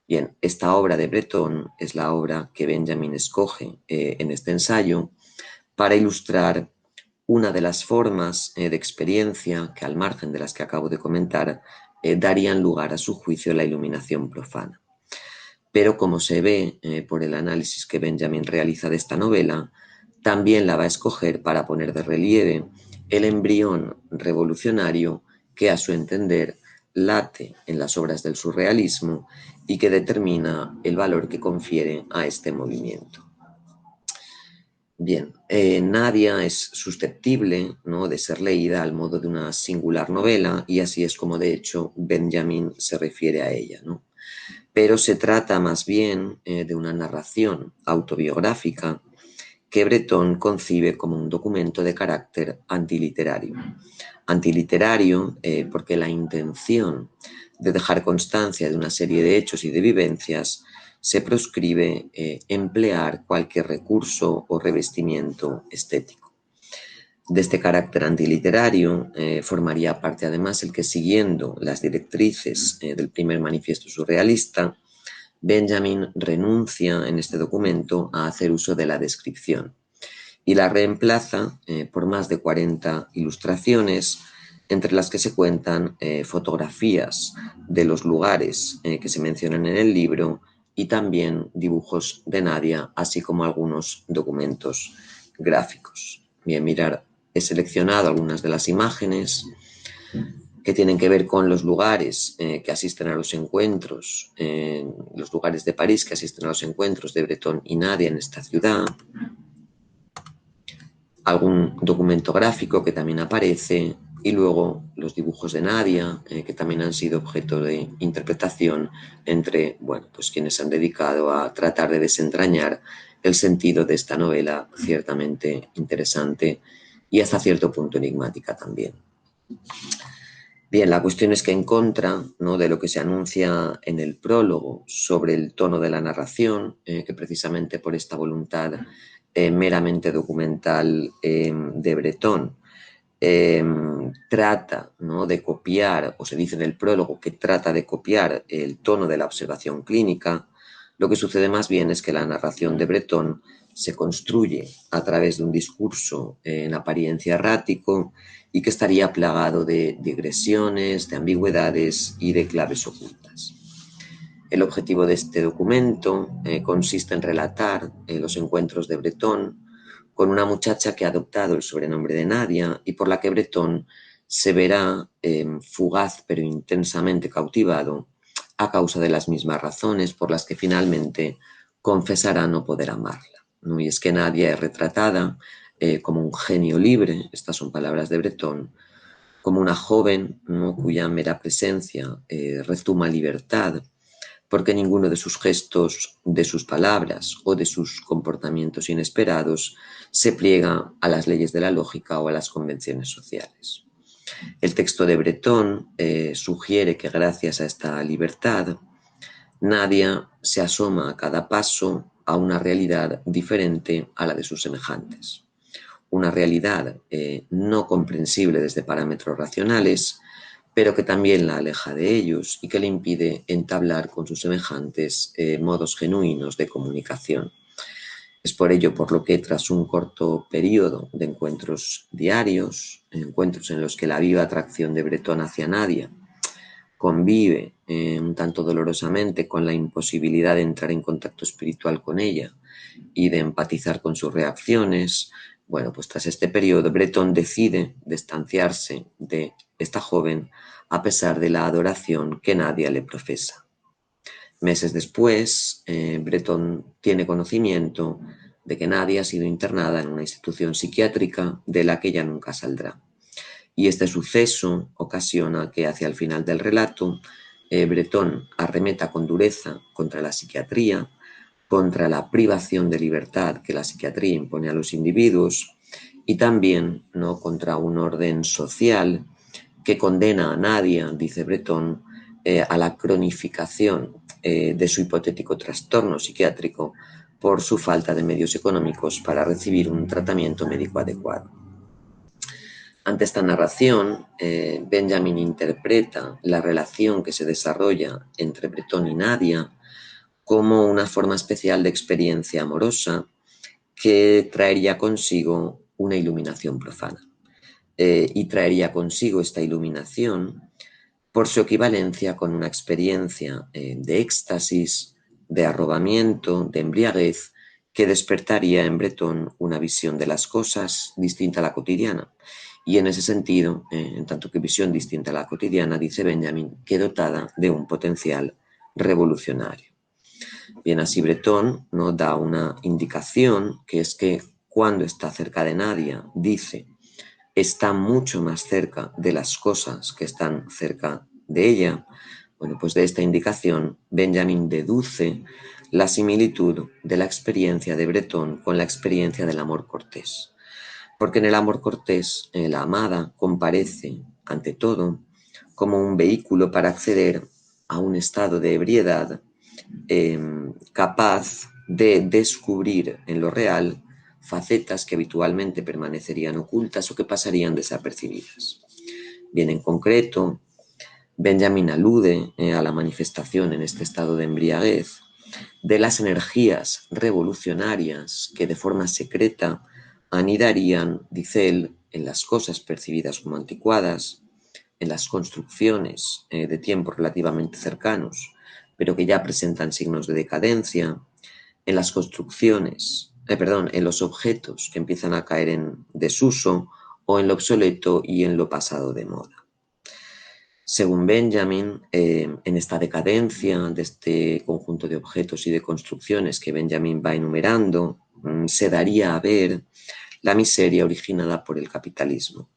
Bien, esta obra de Breton es la obra que Benjamin escoge en este ensayo para ilustrar una de las formas de experiencia que, al margen de las que acabo de comentar, darían lugar a su juicio la iluminación profana. Pero, como se ve por el análisis que Benjamin realiza de esta novela, también la va a escoger para poner de relieve el embrión revolucionario que, a su entender, late en las obras del surrealismo y que determina el valor que confiere a este movimiento. Bien, Nadia es susceptible, ¿no?, de ser leída al modo de una singular novela y así es como de hecho Benjamin se refiere a ella, ¿no? Pero se trata más bien de una narración autobiográfica que Breton concibe como un documento de carácter antiliterario. Antiliterario porque la intención de dejar constancia de una serie de hechos y de vivencias se proscribe emplear cualquier recurso o revestimiento estético. De este carácter antiliterario formaría parte además el que, siguiendo las directrices del primer manifiesto surrealista, Benjamin renuncia en este documento a hacer uso de la descripción y la reemplaza por más de 40 ilustraciones, entre las que se cuentan fotografías de los lugares que se mencionan en el libro y también dibujos de Nadia, así como algunos documentos gráficos. Bien, mirar, he seleccionado algunas de las imágenes que tienen que ver con los lugares que asisten a los encuentros, los lugares de París que asisten a los encuentros de Breton y Nadia en esta ciudad, algún documento gráfico que también aparece y luego los dibujos de Nadia, que también han sido objeto de interpretación entre, bueno, pues quienes se han dedicado a tratar de desentrañar el sentido de esta novela ciertamente interesante y hasta cierto punto enigmática también. Bien, la cuestión es que en contra, ¿no?, de lo que se anuncia en el prólogo sobre el tono de la narración, que precisamente por esta voluntad meramente documental de Breton trata, ¿no?, de copiar, o se dice en el prólogo que trata de copiar el tono de la observación clínica, lo que sucede más bien es que la narración de Breton se construye a través de un discurso en apariencia errático y que estaría plagado de digresiones, de ambigüedades y de claves ocultas. El objetivo de este documento consiste en relatar los encuentros de Breton con una muchacha que ha adoptado el sobrenombre de Nadia y por la que Breton se verá fugaz pero intensamente cautivado a causa de las mismas razones por las que finalmente confesará no poder amarla, ¿no? Y es que Nadia es retratada como un genio libre, estas son palabras de Breton, como una joven, ¿no?, cuya mera presencia rezuma libertad, porque ninguno de sus gestos, de sus palabras o de sus comportamientos inesperados se pliega a las leyes de la lógica o a las convenciones sociales. El texto de Breton sugiere que gracias a esta libertad, Nadia se asoma a cada paso a una realidad diferente a la de sus semejantes. Una realidad no comprensible desde parámetros racionales, pero que también la aleja de ellos y que le impide entablar con sus semejantes modos genuinos de comunicación. Es por ello por lo que tras un corto periodo de encuentros diarios, encuentros en los que la viva atracción de Breton hacia Nadia convive un tanto dolorosamente con la imposibilidad de entrar en contacto espiritual con ella y de empatizar con sus reacciones, bueno, pues tras este periodo Breton decide distanciarse de esta joven a pesar de la adoración que Nadia le profesa. Meses después, Breton tiene conocimiento de que Nadia ha sido internada en una institución psiquiátrica de la que ella nunca saldrá. Y este suceso ocasiona que hacia el final del relato Breton arremeta con dureza contra la psiquiatría, contra la privación de libertad que la psiquiatría impone a los individuos y también, ¿no?, contra un orden social que condena a Nadia, dice Breton, a la cronificación de su hipotético trastorno psiquiátrico por su falta de medios económicos para recibir un tratamiento médico adecuado. Ante esta narración, Benjamin interpreta la relación que se desarrolla entre Breton y Nadia como una forma especial de experiencia amorosa que traería consigo una iluminación profana. Y traería consigo esta iluminación por su equivalencia con una experiencia de éxtasis, de arrobamiento, de embriaguez, que despertaría en Breton una visión de las cosas distinta a la cotidiana. Y en ese sentido, en tanto que visión distinta a la cotidiana, dice Benjamin, que dotada de un potencial revolucionario. Bien, así Breton nos da una indicación, que es que cuando está cerca de nadie, dice, está mucho más cerca de las cosas que están cerca de ella. Bueno, pues de esta indicación, Benjamin deduce la similitud de la experiencia de Breton con la experiencia del amor cortés. Porque en el amor cortés, la amada comparece, ante todo, como un vehículo para acceder a un estado de ebriedad capaz de descubrir en lo real facetas que habitualmente permanecerían ocultas o que pasarían desapercibidas. Bien, en concreto, Benjamin alude a la manifestación en este estado de embriaguez de las energías revolucionarias que de forma secreta anidarían, dice él, en las cosas percibidas como anticuadas, en las construcciones de tiempos relativamente cercanos, pero que ya presentan signos de decadencia, en las construcciones, en los objetos que empiezan a caer en desuso o en lo obsoleto y en lo pasado de moda. Según Benjamin, en esta decadencia de este conjunto de objetos y de construcciones que Benjamin va enumerando, se daría a ver la miseria originada por el capitalismo.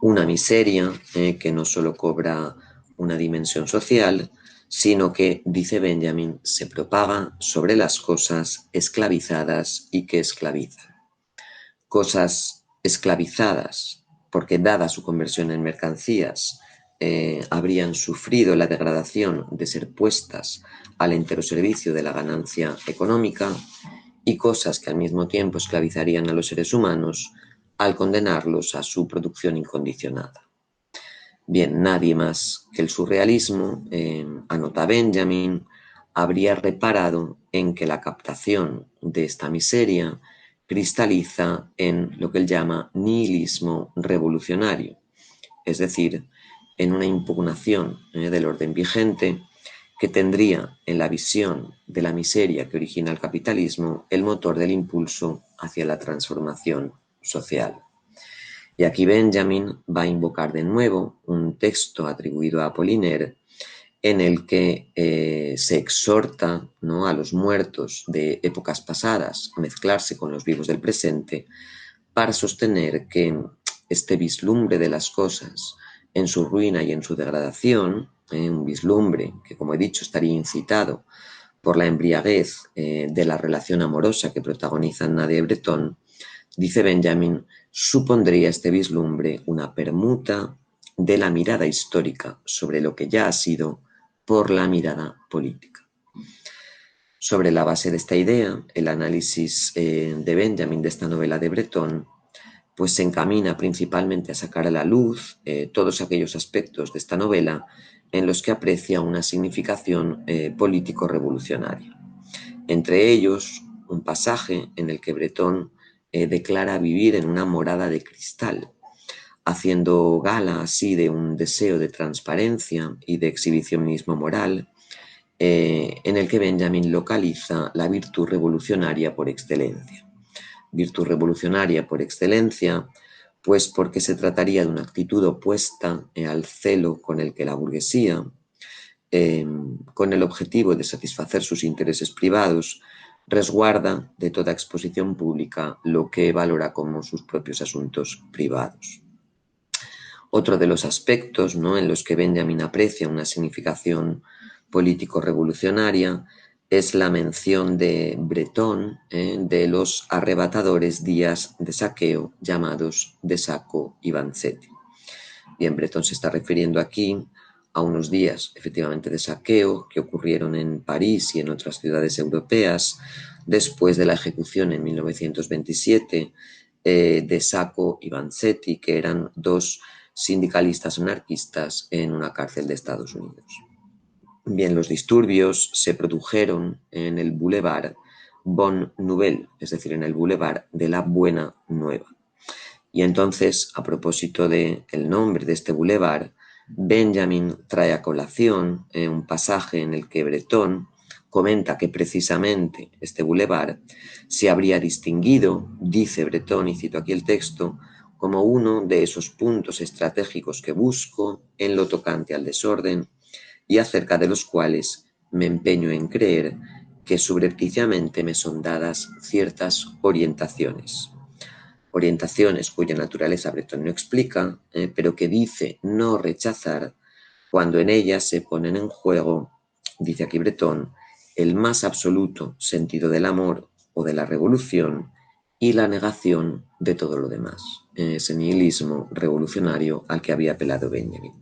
Una miseria que no solo cobra una dimensión social, sino que, dice Benjamin, se propaga sobre las cosas esclavizadas y que esclavizan. Cosas esclavizadas, porque dada su conversión en mercancías, habrían sufrido la degradación de ser puestas al entero servicio de la ganancia económica, y cosas que al mismo tiempo esclavizarían a los seres humanos al condenarlos a su producción incondicionada. Bien, nadie más que el surrealismo, anota Benjamin, habría reparado en que la captación de esta miseria cristaliza en lo que él llama nihilismo revolucionario, es decir, en una impugnación del orden vigente que tendría en la visión de la miseria que origina el capitalismo el motor del impulso hacia la transformación social. Y aquí Benjamin va a invocar de nuevo un texto atribuido a Apollinaire en el que se exhorta, ¿no?, a los muertos de épocas pasadas a mezclarse con los vivos del presente para sostener que este vislumbre de las cosas en su ruina y en su degradación, un vislumbre que, como he dicho, estaría incitado por la embriaguez de la relación amorosa que protagonizan Nadia y Breton, dice Benjamin, supondría este vislumbre una permuta de la mirada histórica sobre lo que ya ha sido por la mirada política. Sobre la base de esta idea, el análisis de Benjamin de esta novela de Breton pues se encamina principalmente a sacar a la luz todos aquellos aspectos de esta novela en los que aprecia una significación político-revolucionaria. Entre ellos, un pasaje en el que Breton declara vivir en una morada de cristal, haciendo gala así de un deseo de transparencia y de exhibicionismo moral, en el que Benjamin localiza la virtud revolucionaria por excelencia. Virtud revolucionaria por excelencia, pues porque se trataría de una actitud opuesta al celo con el que la burguesía, con el objetivo de satisfacer sus intereses privados, resguarda de toda exposición pública lo que valora como sus propios asuntos privados. Otro de los aspectos, ¿no?, en los que Benjamin aprecia una significación político-revolucionaria es la mención de Breton de los arrebatadores días de saqueo llamados de Sacco y Vanzetti. Bien, Breton se está refiriendo aquí a unos días efectivamente de saqueo que ocurrieron en París y en otras ciudades europeas después de la ejecución en 1927 de Sacco y Vanzetti, que eran dos sindicalistas anarquistas en una cárcel de Estados Unidos. Bien, los disturbios se produjeron en el Boulevard Bonne Nouvelle, es decir, en el Boulevard de la Buena Nueva. Y entonces, a propósito del nombre de este boulevard, Benjamin trae a colación un pasaje en el que Breton comenta que precisamente este boulevard se habría distinguido, dice Breton, y cito aquí el texto, como uno de esos puntos estratégicos que busco en lo tocante al desorden y acerca de los cuales me empeño en creer que subrepticiamente me son dadas ciertas orientaciones. Orientaciones cuya naturaleza Breton no explica, pero que dice no rechazar cuando en ellas se ponen en juego, dice aquí Breton, el más absoluto sentido del amor o de la revolución y la negación de todo lo demás, ese nihilismo revolucionario al que había apelado Benjamin.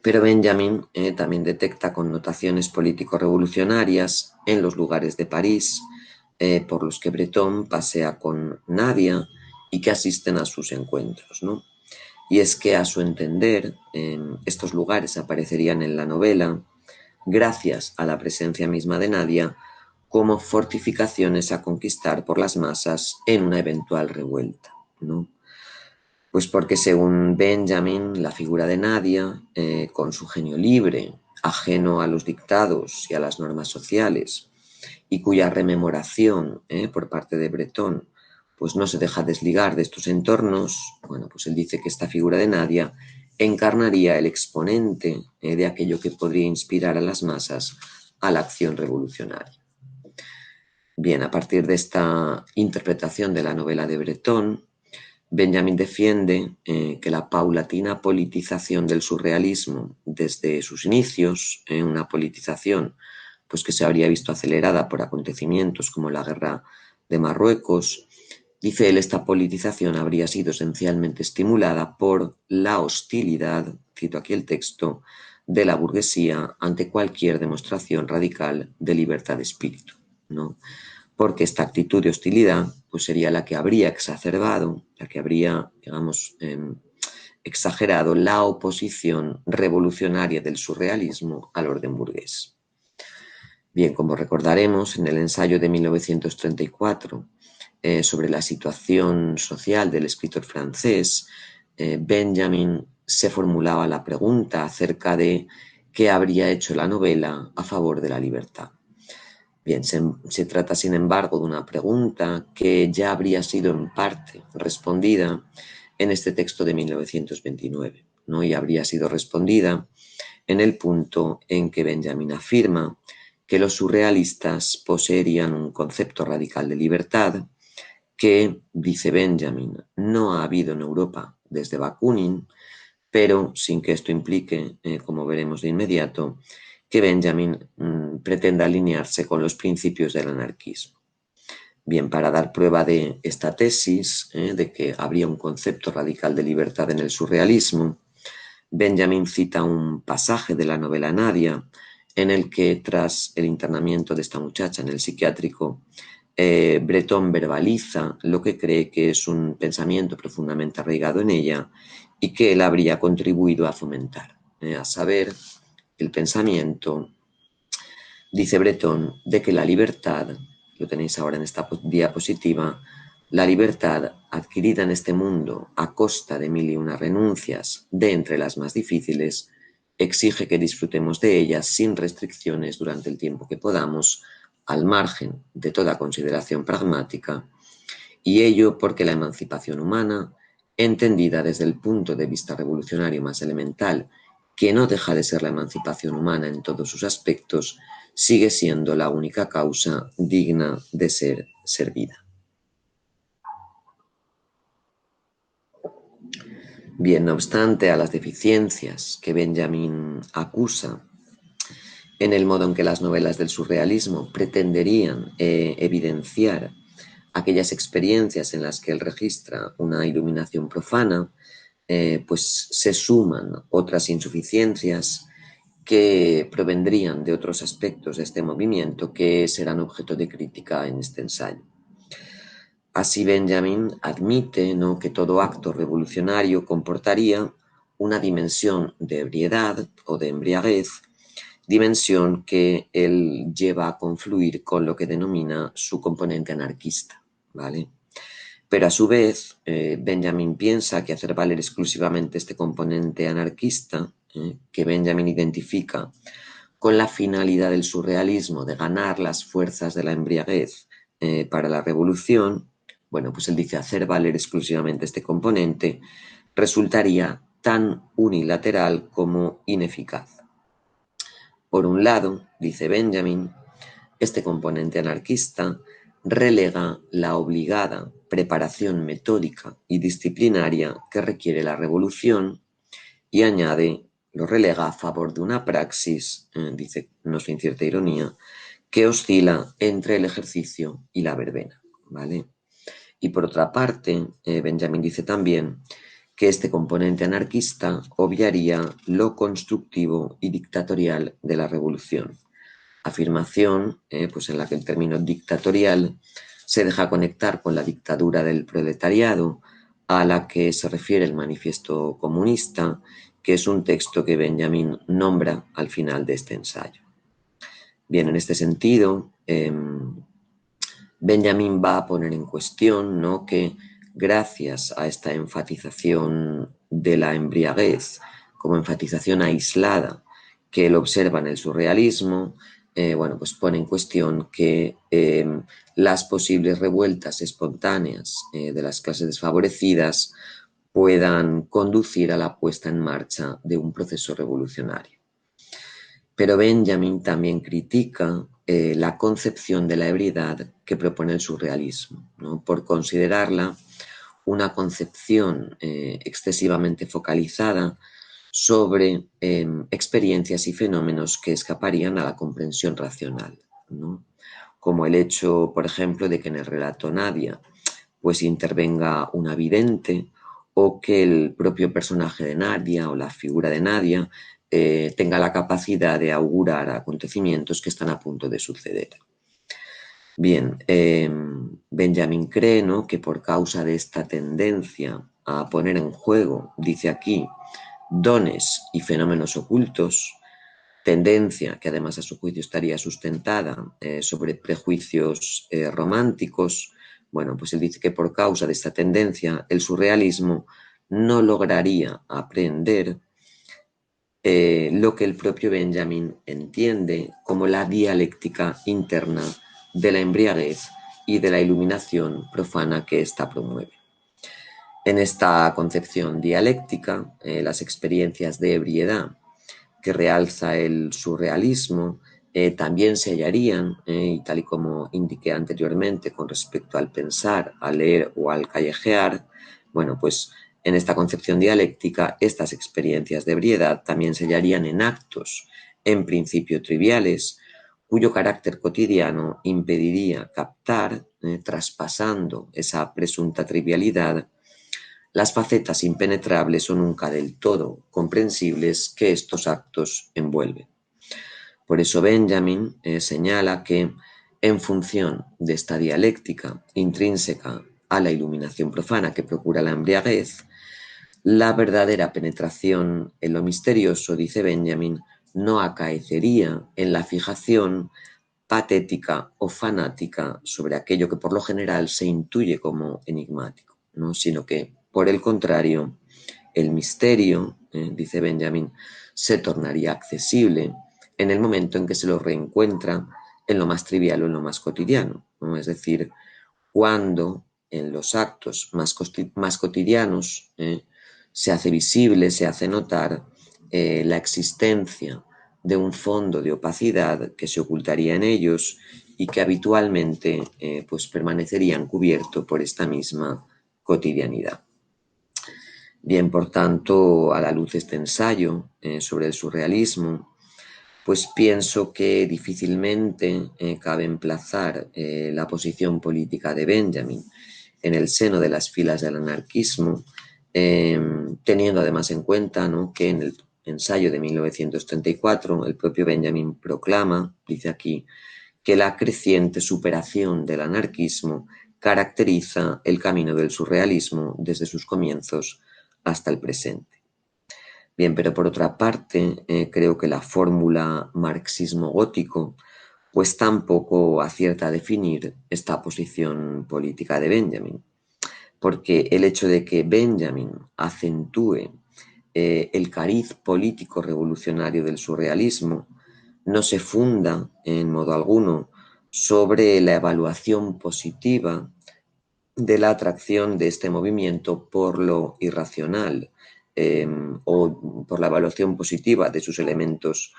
Pero Benjamin también detecta connotaciones político-revolucionarias en los lugares de París por los que Breton pasea con Nadia y que asisten a sus encuentros, ¿no? Y es que, a su entender, estos lugares aparecerían en la novela gracias a la presencia misma de Nadia como fortificaciones a conquistar por las masas en una eventual revuelta, ¿no? Pues porque, según Benjamin, la figura de Nadia, con su genio libre, ajeno a los dictados y a las normas sociales, y cuya rememoración por parte de Breton pues no se deja desligar de estos entornos, bueno, pues él dice que esta figura de Nadia encarnaría el exponente de aquello que podría inspirar a las masas a la acción revolucionaria. Bien, a partir de esta interpretación de la novela de Breton, Benjamin defiende que la paulatina politización del surrealismo desde sus inicios, una politización pues, que se habría visto acelerada por acontecimientos como la guerra de Marruecos, dice él, esta politización habría sido esencialmente estimulada por la hostilidad, cito aquí el texto, de la burguesía ante cualquier demostración radical de libertad de espíritu, ¿no? Porque esta actitud de hostilidad pues sería la que habría exacerbado, la que habría, digamos, exagerado la oposición revolucionaria del surrealismo al orden burgués. Bien, como recordaremos, en el ensayo de 1934 sobre la situación social del escritor francés, Benjamin se formulaba la pregunta acerca de qué habría hecho la novela a favor de la libertad. Bien, se trata, sin embargo, de una pregunta que ya habría sido en parte respondida en este texto de 1929, ¿no? Y habría sido respondida en el punto en que Benjamin afirma que los surrealistas poseerían un concepto radical de libertad que, dice Benjamin, no ha habido en Europa desde Bakunin, pero sin que esto implique, como veremos de inmediato, que Benjamin pretenda alinearse con los principios del anarquismo. Bien, para dar prueba de esta tesis, de que habría un concepto radical de libertad en el surrealismo, Benjamin cita un pasaje de la novela Nadia, en el que, tras el internamiento de esta muchacha en el psiquiátrico, Breton verbaliza lo que cree que es un pensamiento profundamente arraigado en ella y que él habría contribuido a fomentar, a saber, el pensamiento, dice Breton, de que la libertad, lo tenéis ahora en esta diapositiva, la libertad adquirida en este mundo a costa de mil y una renuncias, de entre las más difíciles, exige que disfrutemos de ellas sin restricciones durante el tiempo que podamos, al margen de toda consideración pragmática, y ello porque la emancipación humana, entendida desde el punto de vista revolucionario más elemental, que no deja de ser la emancipación humana en todos sus aspectos, sigue siendo la única causa digna de ser servida. Bien, no obstante, a las deficiencias que Benjamin acusa en el modo en que las novelas del surrealismo pretenderían evidenciar aquellas experiencias en las que él registra una iluminación profana, pues se suman otras insuficiencias que provendrían de otros aspectos de este movimiento que serán objeto de crítica en este ensayo. Así Benjamin admite, ¿no?, que todo acto revolucionario comportaría una dimensión de ebriedad o de embriaguez, dimensión que él lleva a confluir con lo que denomina su componente anarquista, ¿vale? Pero a su vez, Benjamin piensa que hacer valer exclusivamente este componente anarquista, que Benjamin identifica con la finalidad del surrealismo de ganar las fuerzas de la embriaguez para la revolución, bueno, pues él dice hacer valer exclusivamente este componente resultaría tan unilateral como ineficaz. Por un lado, dice Benjamin, Este componente anarquista relega la obligada preparación metódica y disciplinaria que requiere la revolución y añade, lo relega a favor de una praxis, dice, no sin cierta ironía, que oscila entre el ejercicio y la verbena, ¿vale? Y por otra parte, Benjamin dice también que este componente anarquista obviaría lo constructivo y dictatorial de la revolución. Afirmación pues en la que el término dictatorial se deja conectar con la dictadura del proletariado, a la que se refiere el Manifiesto Comunista, que es un texto que Benjamin nombra al final de este ensayo. Bien, en este sentido, Benjamin va a poner en cuestión, ¿no?, que gracias a esta enfatización de la embriaguez como enfatización aislada que él observa en el surrealismo, bueno, pues pone en cuestión que las posibles revueltas espontáneas de las clases desfavorecidas puedan conducir a la puesta en marcha de un proceso revolucionario. Pero Benjamin también critica la concepción de la ebriedad que propone el surrealismo, ¿no?, por considerarla una concepción excesivamente focalizada sobre experiencias y fenómenos que escaparían a la comprensión racional, ¿no?, como el hecho, por ejemplo, de que en el relato Nadia pues intervenga una vidente, o que el propio personaje de Nadia o la figura de Nadia tenga la capacidad de augurar acontecimientos que están a punto de suceder. Bien, Benjamin cree, ¿no?, que por causa de esta tendencia a poner en juego, dice aquí, dones y fenómenos ocultos, tendencia que además a su juicio estaría sustentada sobre prejuicios románticos, bueno, pues él dice que por causa de esta tendencia el surrealismo no lograría aprender lo que el propio Benjamin entiende como la dialéctica interna de la embriaguez y de la iluminación profana que ésta promueve. En esta concepción dialéctica, las experiencias de ebriedad que realza el surrealismo también se hallarían, y tal y como indiqué anteriormente con respecto al pensar, al leer o al callejear, bueno, pues en esta concepción dialéctica estas experiencias de ebriedad también se hallarían en actos, en principio triviales, cuyo carácter cotidiano impediría captar, traspasando esa presunta trivialidad, las facetas impenetrables o nunca del todo comprensibles que estos actos envuelven. Por eso Benjamin señala que, en función de esta dialéctica intrínseca a la iluminación profana que procura la embriaguez, la verdadera penetración en lo misterioso, dice Benjamin, no acaecería en la fijación patética o fanática sobre aquello que por lo general se intuye como enigmático, ¿no?, sino que, por el contrario, el misterio, dice Benjamin, se tornaría accesible en el momento en que se lo reencuentra en lo más trivial o en lo más cotidiano, ¿no? Es decir, cuando en los actos más cotidianos se hace visible, se hace notar la existencia de un fondo de opacidad que se ocultaría en ellos y que habitualmente pues permanecería encubierto por esta misma cotidianidad. Bien, por tanto, a la luz de este ensayo sobre el surrealismo, pues pienso que difícilmente cabe emplazar la posición política de Benjamin en el seno de las filas del anarquismo, teniendo además en cuenta, ¿no?, que en el ensayo de 1934 el propio Benjamin proclama, dice aquí, que la creciente superación del anarquismo caracteriza el camino del surrealismo desde sus comienzos hasta el presente. Bien, pero por otra parte, creo que la fórmula marxismo gótico pues tampoco acierta a definir esta posición política de Benjamin, porque el hecho de que Benjamin acentúe el cariz político revolucionario del surrealismo no se funda en modo alguno sobre la evaluación positiva de la atracción de este movimiento por lo irracional, o por la evaluación positiva de sus elementos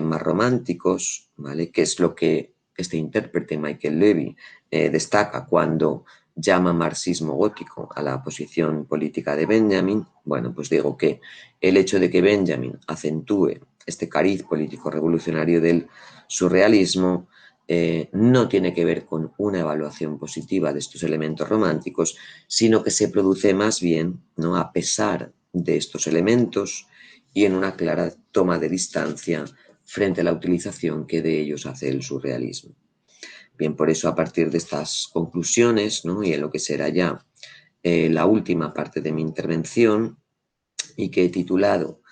más románticos, ¿vale?, que es lo que este intérprete, Michael Levy, destaca cuando llama marxismo gótico a la posición política de Benjamin, bueno, pues digo que el hecho de que Benjamin acentúe este cariz político revolucionario del surrealismo no tiene que ver con una evaluación positiva de estos elementos románticos, sino que se produce más bien, ¿no?, a pesar de estos elementos y en una clara toma de distancia frente a la utilización que de ellos hace el surrealismo. Bien, por eso a partir de estas conclusiones, ¿no?, y en lo que será ya la última parte de mi intervención, y que he titulado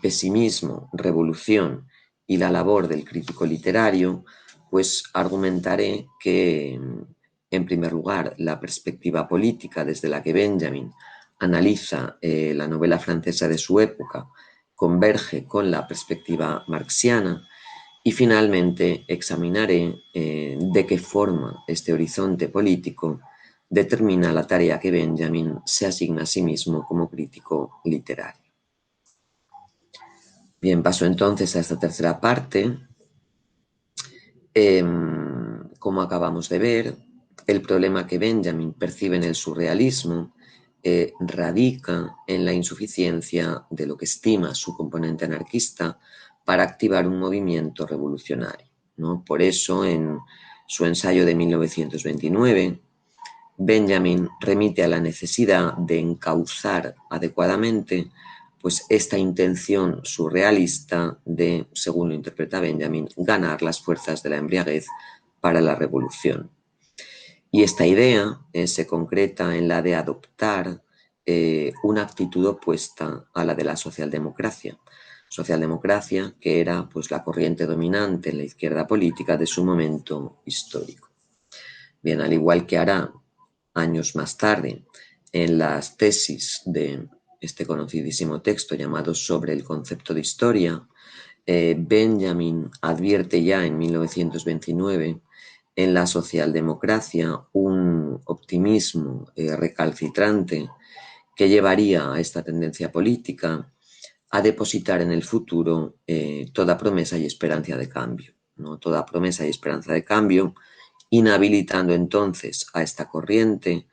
Pesimismo, Revolución y la labor del crítico literario, pues argumentaré que, en primer lugar, la perspectiva política desde la que Benjamin analiza la novela francesa de su época converge con la perspectiva marxiana, y finalmente examinaré de qué forma este horizonte político determina la tarea que Benjamin se asigna a sí mismo como crítico literario. Bien, paso entonces a esta tercera parte. Como acabamos de ver, el problema que Benjamin percibe en el surrealismo radica en la insuficiencia de lo que estima su componente anarquista para activar un movimiento revolucionario, ¿no? Por eso, en su ensayo de 1929, Benjamin remite a la necesidad de encauzar adecuadamente pues esta intención surrealista de, según lo interpreta Benjamin, ganar las fuerzas de la embriaguez para la revolución. Y esta idea se concreta en la de adoptar una actitud opuesta a la de la socialdemocracia. Socialdemocracia que era pues la corriente dominante en la izquierda política de su momento histórico. Bien, al igual que hará años más tarde en las tesis de este conocidísimo texto llamado Sobre el concepto de historia, Benjamin advierte ya en 1929 en la socialdemocracia un optimismo recalcitrante que llevaría a esta tendencia política a depositar en el futuro toda promesa y esperanza de cambio, ¿no? Toda promesa y esperanza de cambio, inhabilitando entonces a esta corriente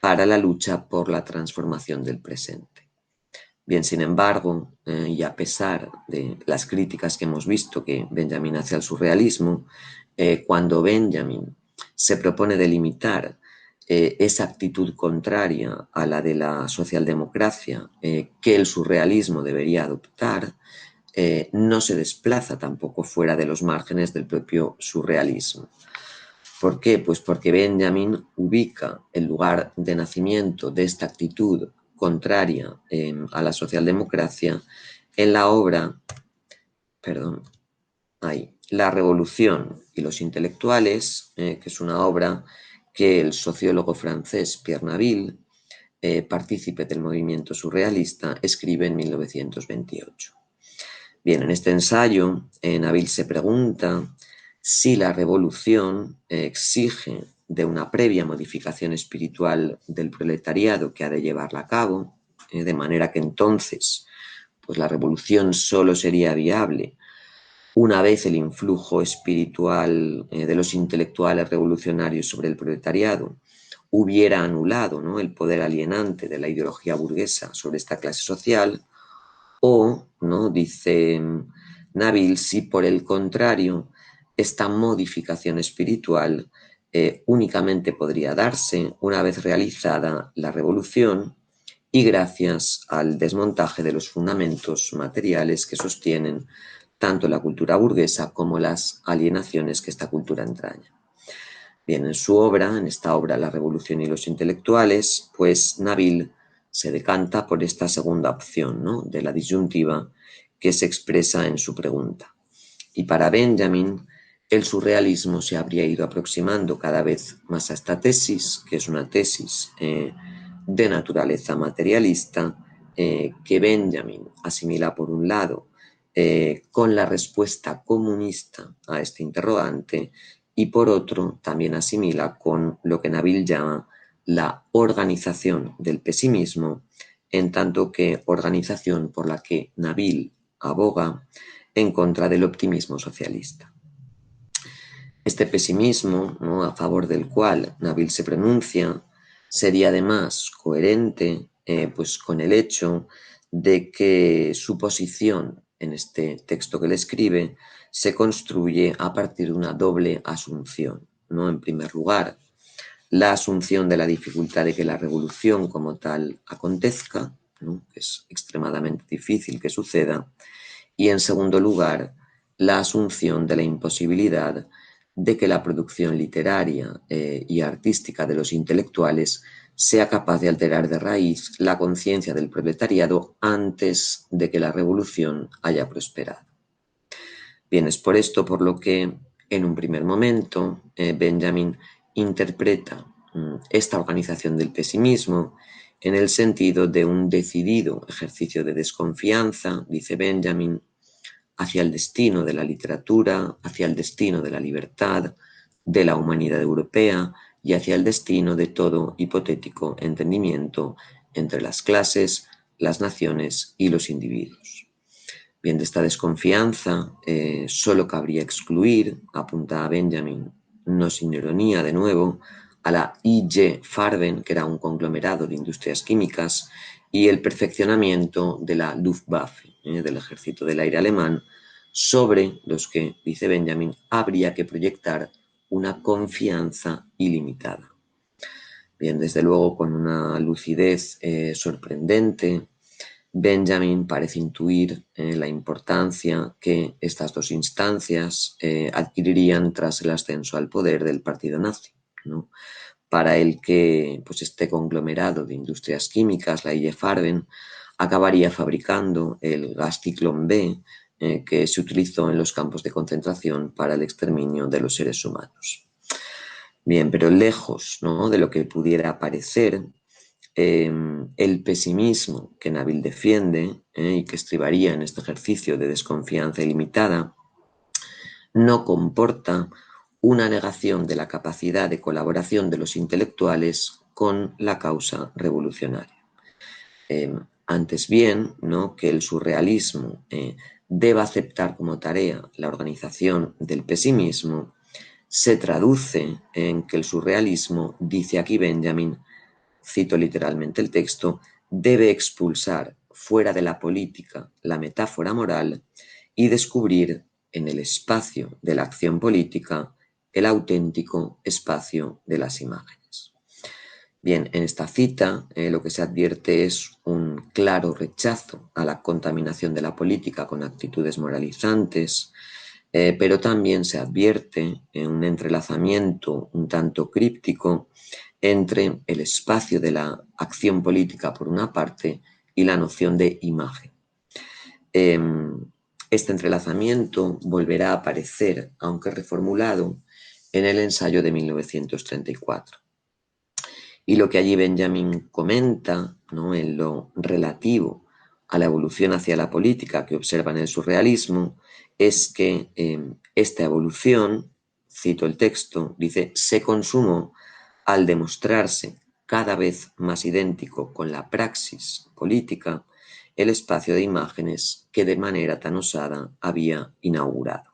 para la lucha por la transformación del presente. Bien, sin embargo, y a pesar de las críticas que hemos visto que Benjamin hace al surrealismo, cuando Benjamin se propone delimitar esa actitud contraria a la de la socialdemocracia que el surrealismo debería adoptar, no se desplaza tampoco fuera de los márgenes del propio surrealismo. ¿Por qué? Pues porque Benjamin ubica el lugar de nacimiento de esta actitud contraria a la socialdemocracia en la obra, La Revolución y los intelectuales, que es una obra que el sociólogo francés Pierre Naville, partícipe del movimiento surrealista, escribe en 1928. Bien, en este ensayo, Naville se pregunta si la revolución exige de una previa modificación espiritual del proletariado que ha de llevarla a cabo, de manera que entonces pues la revolución solo sería viable una vez el influjo espiritual de los intelectuales revolucionarios sobre el proletariado hubiera anulado, ¿no?, el poder alienante de la ideología burguesa sobre esta clase social, o, ¿no?, dice Naville, si por el contrario esta modificación espiritual únicamente podría darse una vez realizada la revolución y gracias al desmontaje de los fundamentos materiales que sostienen tanto la cultura burguesa como las alienaciones que esta cultura entraña. Bien, en su obra, en esta obra La Revolución y los intelectuales, pues Naville se decanta por esta segunda opción, ¿no?, de la disyuntiva que se expresa en su pregunta. Y para Benjamin, el surrealismo se habría ido aproximando cada vez más a esta tesis, que es una tesis de naturaleza materialista, que Benjamin asimila por un lado con la respuesta comunista a este interrogante y por otro también asimila con lo que Naville llama la organización del pesimismo, en tanto que organización por la que Naville aboga en contra del optimismo socialista. Este pesimismo, ¿no?, a favor del cual Nabil se pronuncia, sería además coherente pues con el hecho de que su posición en este texto que le escribe se construye a partir de una doble asunción, ¿no? En primer lugar, la asunción de la dificultad de que la revolución como tal acontezca, ¿no?, que es extremadamente difícil que suceda, y en segundo lugar, la asunción de la imposibilidad de que la producción literaria y artística de los intelectuales sea capaz de alterar de raíz la conciencia del proletariado antes de que la revolución haya prosperado. Bien, es por esto por lo que en un primer momento Benjamin interpreta esta organización del pesimismo en el sentido de un decidido ejercicio de desconfianza, dice Benjamin, hacia el destino de la literatura, hacia el destino de la libertad, de la humanidad europea y hacia el destino de todo hipotético entendimiento entre las clases, las naciones y los individuos. Bien, de esta desconfianza solo cabría excluir, apunta Benjamin, no sin ironía de nuevo, a la IG Farben, que era un conglomerado de industrias químicas, y el perfeccionamiento de la Luftwaffe, del ejército del aire alemán, sobre los que, dice Benjamin, habría que proyectar una confianza ilimitada. Bien, desde luego con una lucidez sorprendente, Benjamin parece intuir la importancia que estas dos instancias adquirirían tras el ascenso al poder del partido nazi, ¿no? Para el que pues, este conglomerado de industrias químicas, la IG Farben, acabaría fabricando el gas ciclón B que se utilizó en los campos de concentración para el exterminio de los seres humanos. Bien, pero lejos, ¿no?, de lo que pudiera parecer, el pesimismo que Nabil defiende y que estribaría en este ejercicio de desconfianza ilimitada no comporta una negación de la capacidad de colaboración de los intelectuales con la causa revolucionaria. Antes bien, ¿no?, que el surrealismo deba aceptar como tarea la organización del pesimismo, se traduce en que el surrealismo, dice aquí Benjamin, cito literalmente el texto, debe expulsar fuera de la política la metáfora moral y descubrir en el espacio de la acción política el auténtico espacio de las imágenes. Bien, en esta cita lo que se advierte es un claro rechazo a la contaminación de la política con actitudes moralizantes, pero también se advierte un entrelazamiento un tanto críptico entre el espacio de la acción política por una parte y la noción de imagen. Este entrelazamiento volverá a aparecer, aunque reformulado, en el ensayo de 1934. Y lo que allí Benjamin comenta, ¿no?, en lo relativo a la evolución hacia la política que observa en el surrealismo, es que esta evolución, cito el texto, dice, se consumó al demostrarse cada vez más idéntico con la praxis política el espacio de imágenes que de manera tan osada había inaugurado.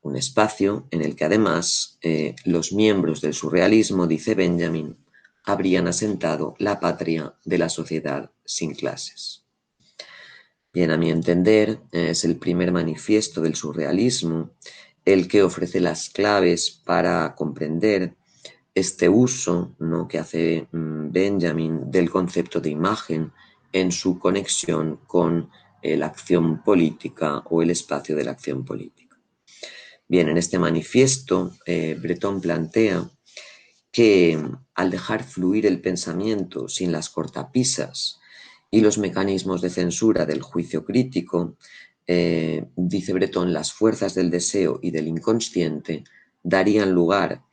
Un espacio en el que además los miembros del surrealismo, dice Benjamin, habrían asentado la patria de la sociedad sin clases. Bien, a mi entender, es el primer manifiesto del surrealismo el que ofrece las claves para comprender este uso, ¿no?, que hace Benjamin del concepto de imagen en su conexión con la acción política o el espacio de la acción política. Bien, en este manifiesto, Breton plantea que al dejar fluir el pensamiento sin las cortapisas y los mecanismos de censura del juicio crítico, dice Breton, las fuerzas del deseo y del inconsciente darían lugar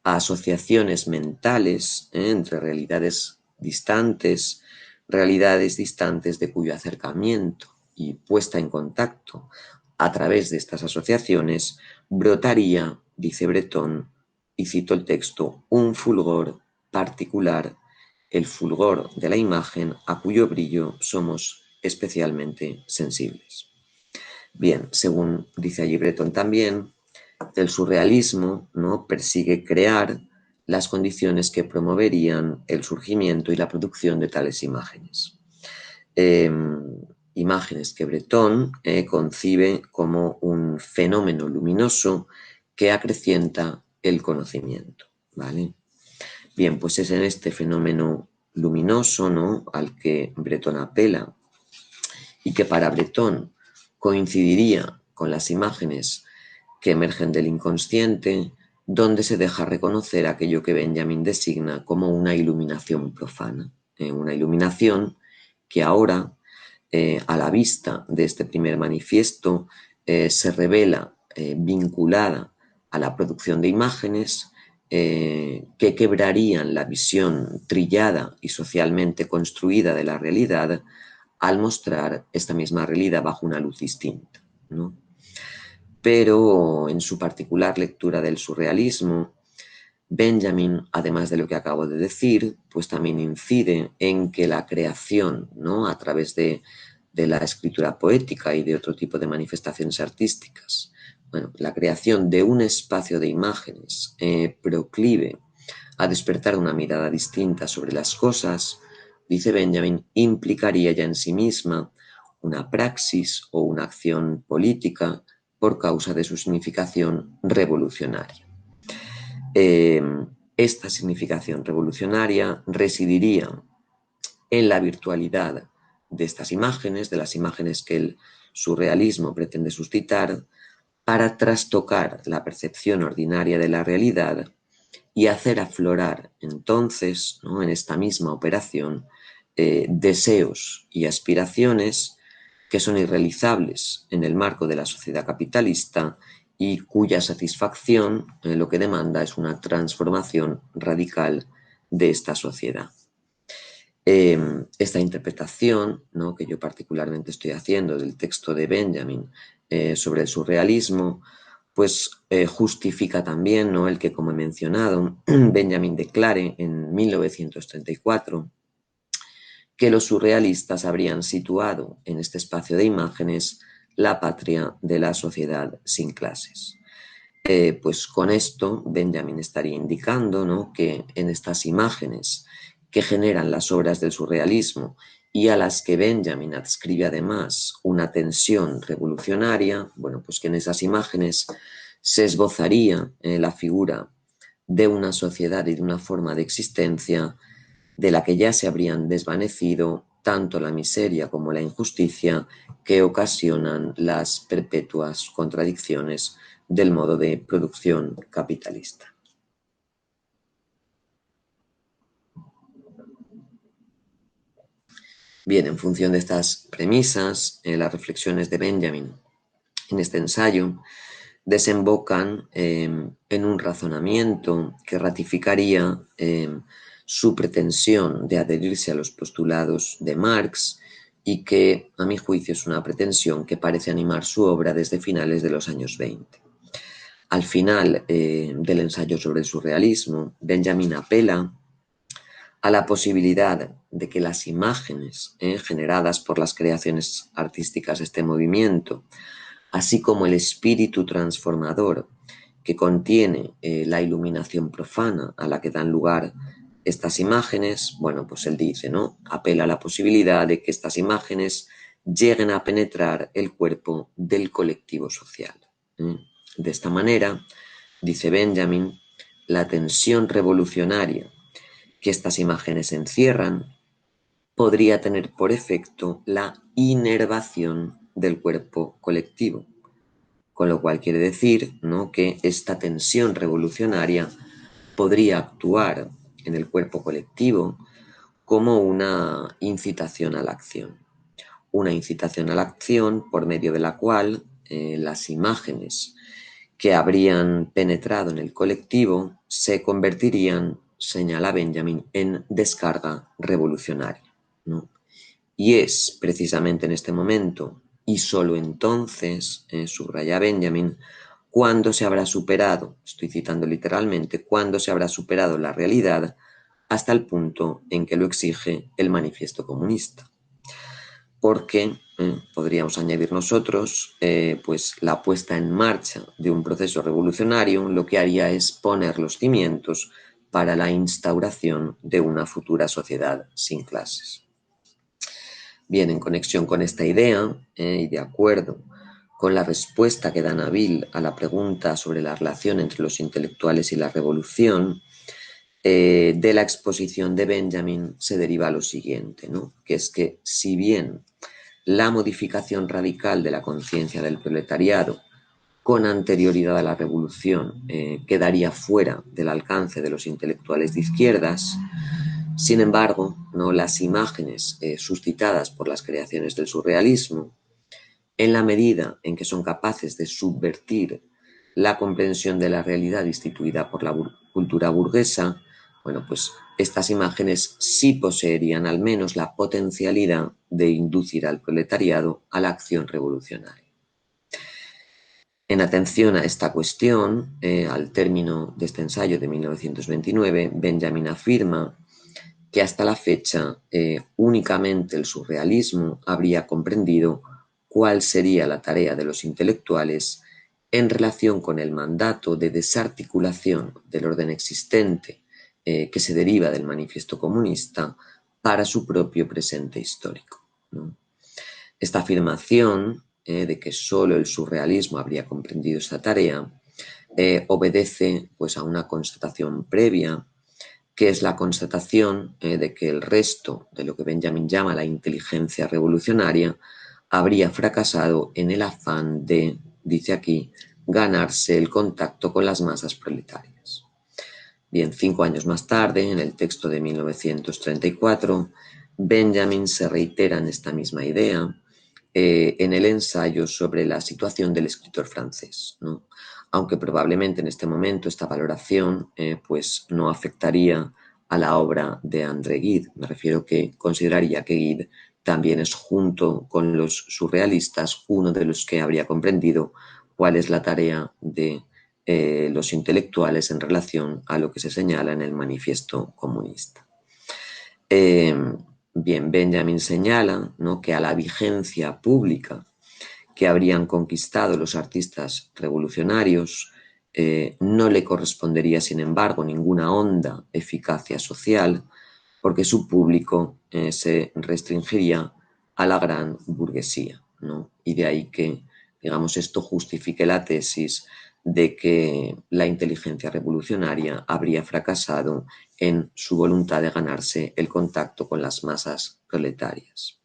a asociaciones mentales entre realidades distantes de cuyo acercamiento y puesta en contacto a través de estas asociaciones brotaría, dice Breton, y cito el texto, un fulgor particular, el fulgor de la imagen a cuyo brillo somos especialmente sensibles. Bien, según dice allí Breton también, El surrealismo, ¿no?, persigue crear las condiciones que promoverían el surgimiento y la producción de tales imágenes. Imágenes que Breton concibe como un fenómeno luminoso que acrecienta el conocimiento, ¿vale? Bien, pues es en este fenómeno luminoso, ¿no?, al que Breton apela y que para Breton coincidiría con las imágenes que emergen del inconsciente, donde se deja reconocer aquello que Benjamin designa como una iluminación profana, una iluminación que ahora, a la vista de este primer manifiesto, se revela vinculada a la producción de imágenes que quebrarían la visión trillada y socialmente construida de la realidad al mostrar esta misma realidad bajo una luz distinta, ¿no? Pero en su particular lectura del surrealismo, Benjamin, además de lo que acabo de decir, pues también incide en que la creación, ¿no?, a través de la escritura poética y de otro tipo de manifestaciones artísticas, bueno, la creación de un espacio de imágenes proclive a despertar una mirada distinta sobre las cosas, dice Benjamin, implicaría ya en sí misma una praxis o una acción política por causa de su significación revolucionaria. Esta significación revolucionaria residiría en la virtualidad de estas imágenes, de las imágenes que el surrealismo pretende suscitar, para trastocar la percepción ordinaria de la realidad y hacer aflorar entonces, ¿no?, en esta misma operación, deseos y aspiraciones que son irrealizables en el marco de la sociedad capitalista y cuya satisfacción lo que demanda es una transformación radical de esta sociedad. Esta interpretación, ¿no?, que yo particularmente estoy haciendo del texto de Benjamin sobre el surrealismo, pues justifica también, ¿no?, el que, como he mencionado, Benjamin declare en 1934 que los surrealistas habrían situado en este espacio de imágenes la patria de la sociedad sin clases. Pues con esto Benjamin estaría indicando, ¿no?, que en estas imágenes que generan las obras del surrealismo y a las que Benjamin adscribe además una tensión revolucionaria, bueno, pues que en esas imágenes se esbozaría la figura de una sociedad y de una forma de existencia de la que ya se habrían desvanecido tanto la miseria como la injusticia que ocasionan las perpetuas contradicciones del modo de producción capitalista. Bien, en función de estas premisas, las reflexiones de Benjamin en este ensayo desembocan en un razonamiento que ratificaría su pretensión de adherirse a los postulados de Marx y que, a mi juicio, es una pretensión que parece animar su obra desde finales de los años 20. Al final del ensayo sobre el surrealismo, Benjamin apela a la posibilidad de que las imágenes generadas por las creaciones artísticas de este movimiento, así como el espíritu transformador que contiene la iluminación profana a la que dan lugar estas imágenes, bueno, pues él dice, ¿no?, apela a la posibilidad de que estas imágenes lleguen a penetrar el cuerpo del colectivo social. De esta manera, dice Benjamin, la tensión revolucionaria que estas imágenes encierran podría tener por efecto la inervación del cuerpo colectivo, con lo cual quiere decir, ¿no?, que esta tensión revolucionaria podría actuar en el cuerpo colectivo como una incitación a la acción. Una incitación a la acción por medio de la cual las imágenes que habrían penetrado en el colectivo se convertirían, señala Benjamin, en descarga revolucionaria, ¿no? Y es precisamente en este momento, y solo entonces, subraya Benjamin, cuando se habrá superado, estoy citando literalmente, cuando se habrá superado la realidad hasta el punto en que lo exige el manifiesto comunista. porque podríamos añadir nosotros, pues la puesta en marcha de un proceso revolucionario lo que haría es poner los cimientos para la instauración de una futura sociedad sin clases. Bien, en conexión con esta idea y de acuerdo con la respuesta que da Nabil a la pregunta sobre la relación entre los intelectuales y la revolución, de la exposición de Benjamin se deriva lo siguiente, ¿no? Que es que si bien la modificación radical de la conciencia del proletariado con anterioridad a la revolución quedaría fuera del alcance de los intelectuales de izquierdas, sin embargo, ¿no? Las imágenes suscitadas por las creaciones del surrealismo, en la medida en que son capaces de subvertir la comprensión de la realidad instituida por la cultura burguesa, bueno, pues estas imágenes sí poseerían al menos la potencialidad de inducir al proletariado a la acción revolucionaria. En atención a esta cuestión, al término de este ensayo de 1929, Benjamin afirma que hasta la fecha únicamente el surrealismo habría comprendido cuál sería la tarea de los intelectuales en relación con el mandato de desarticulación del orden existente que se deriva del manifiesto comunista para su propio presente histórico, ¿no? Esta afirmación de que solo el surrealismo habría comprendido esta tarea obedece pues, a una constatación previa, que es la constatación de que el resto de lo que Benjamin llama la inteligencia revolucionaria habría fracasado en el afán de, dice aquí, ganarse el contacto con las masas proletarias. Bien, 5 años más tarde, en el texto de 1934, Benjamin se reitera en esta misma idea en el ensayo sobre la situación del escritor francés, ¿no? Aunque probablemente en este momento esta valoración pues no afectaría a la obra de André Gide. Me refiero que consideraría que Gide también es, junto con los surrealistas, uno de los que habría comprendido cuál es la tarea de los intelectuales en relación a lo que se señala en el manifiesto comunista. Bien, Benjamin señala, ¿no?, que a la vigencia pública que habrían conquistado los artistas revolucionarios no le correspondería, sin embargo, ninguna honda eficacia social, porque su público se restringiría a la gran burguesía, ¿no? Y de ahí que, digamos, esto justifique la tesis de que la inteligencia revolucionaria habría fracasado en su voluntad de ganarse el contacto con las masas proletarias.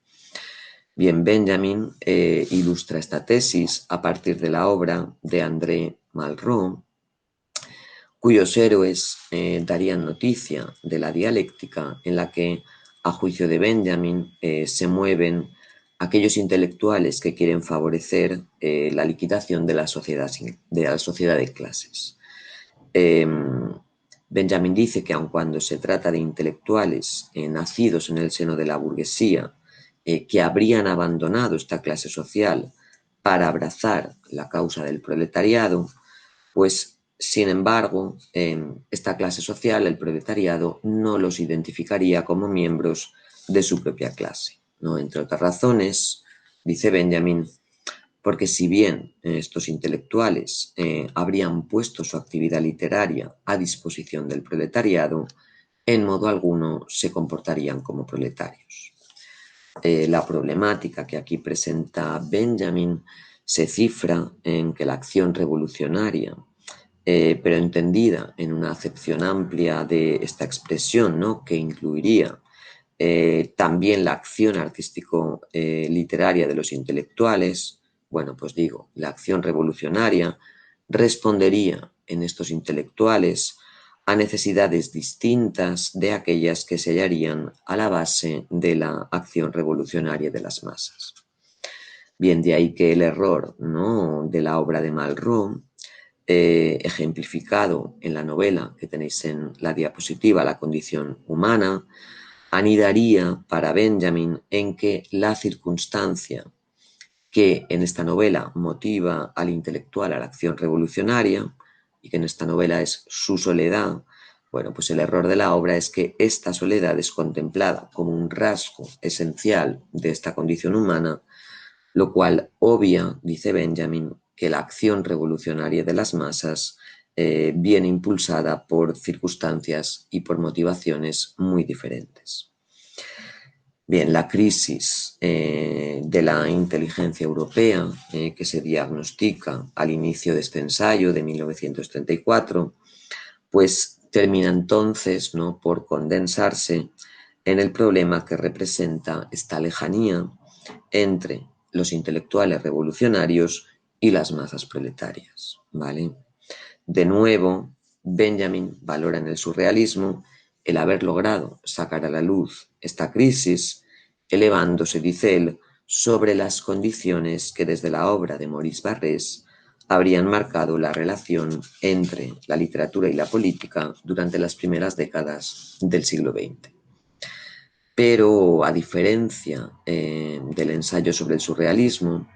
Bien, Benjamin ilustra esta tesis a partir de la obra de André Malraux, cuyos héroes darían noticia de la dialéctica en la que, a juicio de Benjamin, se mueven aquellos intelectuales que quieren favorecer la liquidación de la sociedad de clases. Benjamin dice que aun cuando se trata de intelectuales nacidos en el seno de la burguesía, que habrían abandonado esta clase social para abrazar la causa del proletariado, pues sin embargo, esta clase social, el proletariado, no los identificaría como miembros de su propia clase, ¿no? Entre otras razones, dice Benjamin, porque si bien estos intelectuales habrían puesto su actividad literaria a disposición del proletariado, en modo alguno se comportarían como proletarios. La problemática que aquí presenta Benjamin se cifra en que la acción revolucionaria, pero entendida en una acepción amplia de esta expresión, ¿no?, que incluiría también la acción artístico-literaria de los intelectuales, bueno, pues digo, la acción revolucionaria respondería en estos intelectuales a necesidades distintas de aquellas que se hallarían a la base de la acción revolucionaria de las masas. Bien, de ahí que el error, ¿no?, de la obra de Malraux, ejemplificado en la novela que tenéis en la diapositiva, La condición humana, anidaría para Benjamin en que la circunstancia que en esta novela motiva al intelectual a la acción revolucionaria, y que en esta novela es su soledad, Bueno, pues el error de la obra es que esta soledad es contemplada como un rasgo esencial de esta condición humana, lo cual obvia, dice Benjamin, que la acción revolucionaria de las masas viene impulsada por circunstancias y por motivaciones muy diferentes. Bien, la crisis de la inteligencia europea que se diagnostica al inicio de este ensayo de 1934, pues termina entonces, ¿no?, por condensarse en el problema que representa esta lejanía entre los intelectuales revolucionarios y las masas proletarias, ¿vale? De nuevo, Benjamin valora en el surrealismo el haber logrado sacar a la luz esta crisis, elevándose, dice él, sobre las condiciones que desde la obra de Maurice Barrés habrían marcado la relación entre la literatura y la política durante las primeras décadas del siglo XX. Pero, a diferencia del ensayo sobre el surrealismo,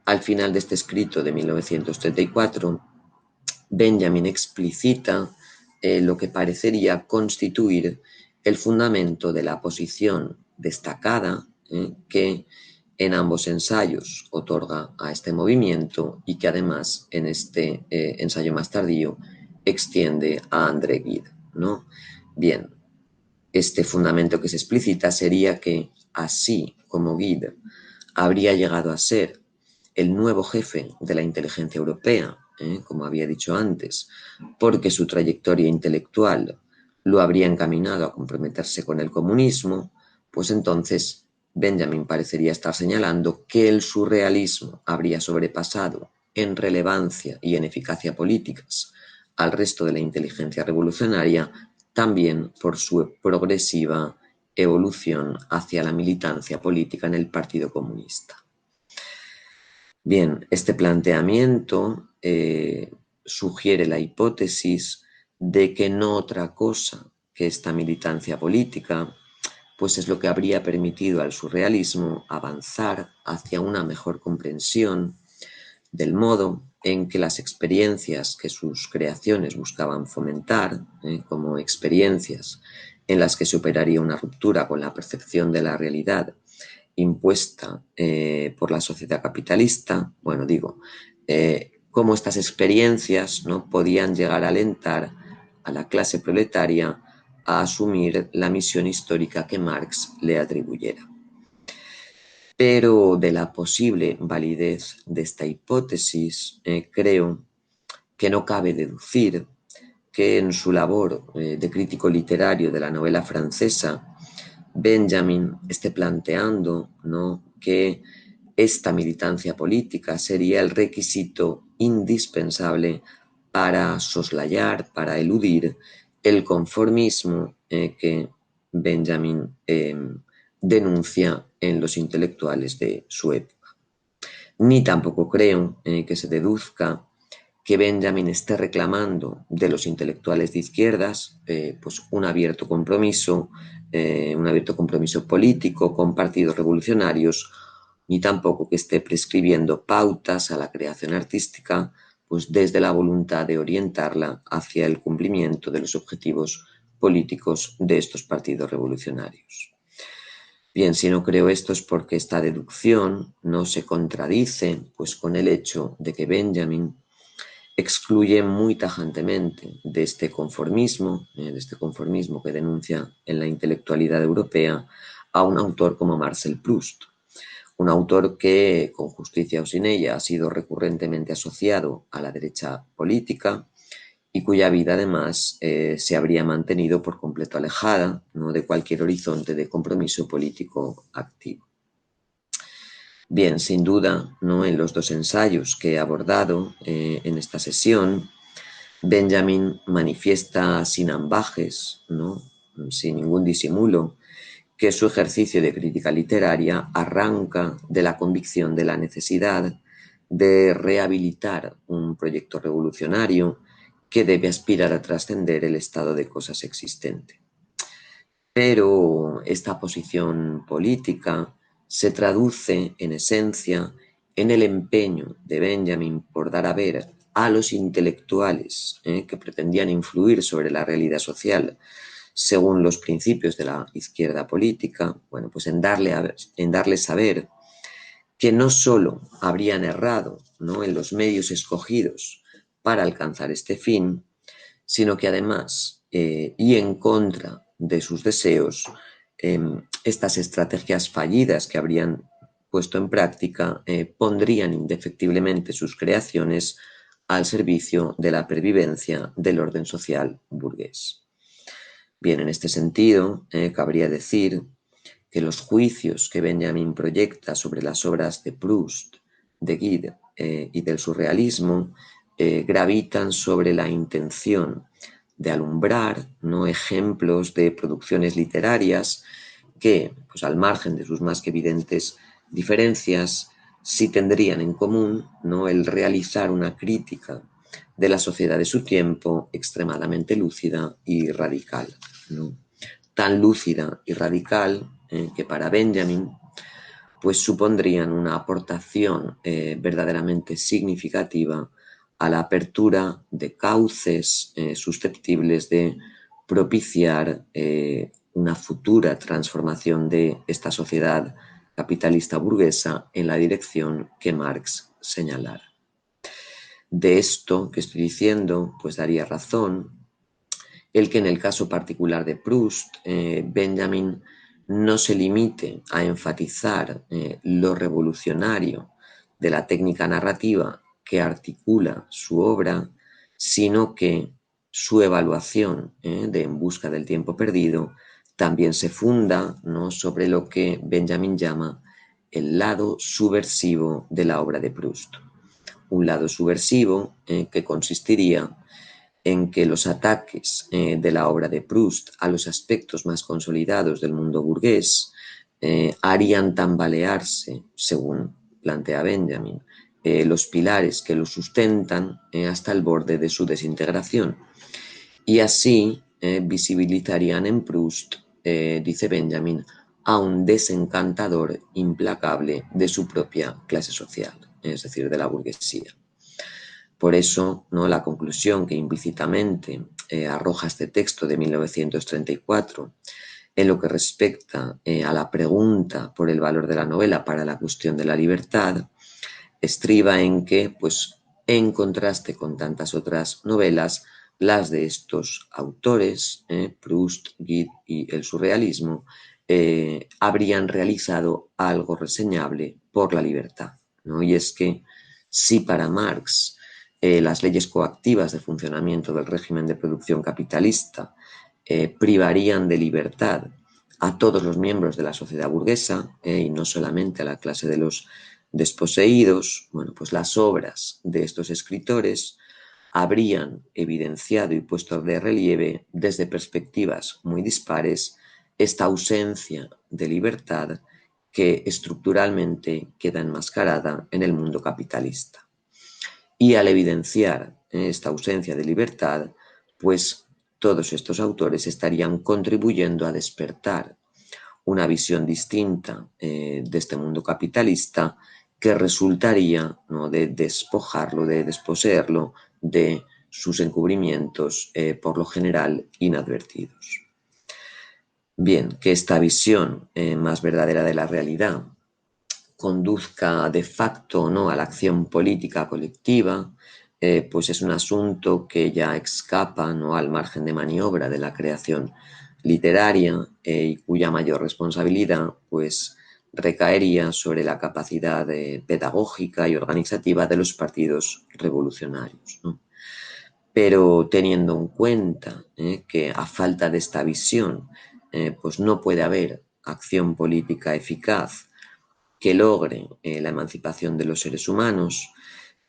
al final de este escrito de 1934, Benjamin explicita lo que parecería constituir el fundamento de la posición destacada que en ambos ensayos otorga a este movimiento y que además en este ensayo más tardío extiende a André Gide, ¿no? Bien, este fundamento que se explicita sería que, así como Gide habría llegado a ser el nuevo jefe de la inteligencia europea, como había dicho antes, porque su trayectoria intelectual lo habría encaminado a comprometerse con el comunismo, pues entonces Benjamin parecería estar señalando que el surrealismo habría sobrepasado en relevancia y en eficacia políticas al resto de la inteligencia revolucionaria, también por su progresiva evolución hacia la militancia política en el Partido Comunista. Bien, este planteamiento sugiere la hipótesis de que no otra cosa que esta militancia política, pues es lo que habría permitido al surrealismo avanzar hacia una mejor comprensión del modo en que las experiencias que sus creaciones buscaban fomentar, como experiencias en las que se operaría una ruptura con la percepción de la realidad impuesta por la sociedad capitalista, bueno, digo, cómo estas experiencias, ¿no?, podían llegar a alentar a la clase proletaria a asumir la misión histórica que Marx le atribuyera. Pero de la posible validez de esta hipótesis, creo que no cabe deducir que en su labor de crítico literario de la novela francesa, Benjamin esté planteando, ¿no?, que esta militancia política sería el requisito indispensable para soslayar, para eludir el conformismo que Benjamin denuncia en los intelectuales de su época. Ni tampoco creo que se deduzca que Benjamin esté reclamando de los intelectuales de izquierdas pues un abierto compromiso político con partidos revolucionarios, ni tampoco que esté prescribiendo pautas a la creación artística pues desde la voluntad de orientarla hacia el cumplimiento de los objetivos políticos de estos partidos revolucionarios. Bien, si no creo esto es porque esta deducción no se contradice pues con el hecho de que Benjamin excluye muy tajantemente de este conformismo que denuncia en la intelectualidad europea a un autor como Marcel Proust, un autor que, con justicia o sin ella, ha sido recurrentemente asociado a la derecha política y cuya vida además se habría mantenido por completo alejada, ¿no?, de cualquier horizonte de compromiso político activo. Bien, sin duda, ¿no?, en los dos ensayos que he abordado en esta sesión, Benjamin manifiesta sin ambages, ¿no?, sin ningún disimulo, que su ejercicio de crítica literaria arranca de la convicción de la necesidad de rehabilitar un proyecto revolucionario que debe aspirar a trascender el estado de cosas existente. Pero esta posición política se traduce en esencia en el empeño de Benjamin por dar a ver a los intelectuales que pretendían influir sobre la realidad social según los principios de la izquierda política, bueno, pues en darles saber que no solo habrían errado, ¿no?, en los medios escogidos para alcanzar este fin, sino que además, y en contra de sus deseos, estas estrategias fallidas que habrían puesto en práctica pondrían indefectiblemente sus creaciones al servicio de la pervivencia del orden social burgués. Bien, en este sentido, cabría decir que los juicios que Benjamin proyecta sobre las obras de Proust, de Guide y del surrealismo gravitan sobre la intención de alumbrar, ¿no?, ejemplos de producciones literarias que, pues, al margen de sus más que evidentes diferencias, sí tendrían en común, ¿no?, el realizar una crítica de la sociedad de su tiempo extremadamente lúcida y radical, ¿no? Tan lúcida y radical que para Benjamin pues supondrían una aportación verdaderamente significativa a la apertura de cauces susceptibles de propiciar una futura transformación de esta sociedad capitalista burguesa en la dirección que Marx señalara. De esto que estoy diciendo, pues daría razón el que en el caso particular de Proust, Benjamin no se limite a enfatizar lo revolucionario de la técnica narrativa que articula su obra, sino que su evaluación de En busca del tiempo perdido también se funda, ¿no?, sobre lo que Benjamin llama el lado subversivo de la obra de Proust. Un lado subversivo que consistiría en que los ataques de la obra de Proust a los aspectos más consolidados del mundo burgués harían tambalearse, según plantea Benjamin, los pilares que lo sustentan hasta el borde de su desintegración. Y así visibilizarían en Proust, dice Benjamin, a un desencantador implacable de su propia clase social, es decir, de la burguesía. Por eso, ¿no?, la conclusión que implícitamente arroja este texto de 1934 en lo que respecta a la pregunta por el valor de la novela para la cuestión de la libertad estriba en que, pues, en contraste con tantas otras novelas, las de estos autores, Proust, Guide y el surrealismo, habrían realizado algo reseñable por la libertad, ¿no? Y es que si para Marx las leyes coactivas de funcionamiento del régimen de producción capitalista privarían de libertad a todos los miembros de la sociedad burguesa y no solamente a la clase de los desposeídos, bueno, pues las obras de estos escritores habrían evidenciado y puesto de relieve desde perspectivas muy dispares esta ausencia de libertad que estructuralmente queda enmascarada en el mundo capitalista. Y al evidenciar esta ausencia de libertad, pues todos estos autores estarían contribuyendo a despertar una visión distinta de este mundo capitalista que resultaría, ¿no?, de despojarlo, de desposeerlo de sus encubrimientos por lo general inadvertidos. Bien, que esta visión más verdadera de la realidad conduzca de facto o no a la acción política colectiva, pues es un asunto que ya escapa, ¿no?, al margen de maniobra de la creación literaria y cuya mayor responsabilidad pues recaería sobre la capacidad pedagógica y organizativa de los partidos revolucionarios, ¿no? Pero teniendo en cuenta que a falta de esta visión pues no puede haber acción política eficaz que logre la emancipación de los seres humanos,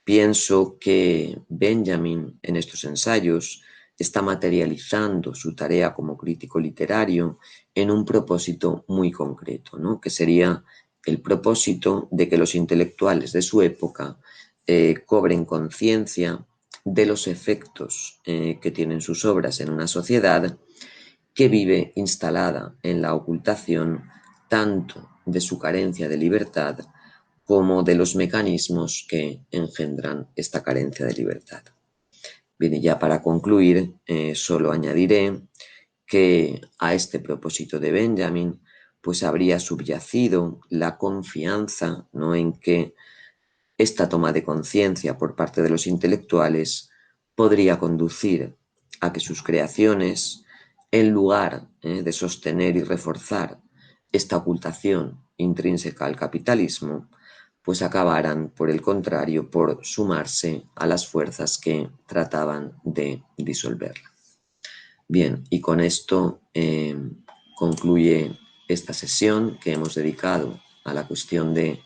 pienso que Benjamin en estos ensayos está materializando su tarea como crítico literario en un propósito muy concreto, ¿no?, que sería el propósito de que los intelectuales de su época cobren conciencia de los efectos que tienen sus obras en una sociedad que vive instalada en la ocultación tanto de su carencia de libertad como de los mecanismos que engendran esta carencia de libertad. Bien, y ya para concluir, solo añadiré que a este propósito de Benjamin, pues habría subyacido la confianza, ¿no?, en que esta toma de conciencia por parte de los intelectuales podría conducir a que sus creaciones, en lugar de sostener y reforzar esta ocultación intrínseca al capitalismo, pues acabaran, por el contrario, por sumarse a las fuerzas que trataban de disolverla. Bien, y con esto concluye esta sesión que hemos dedicado a la cuestión de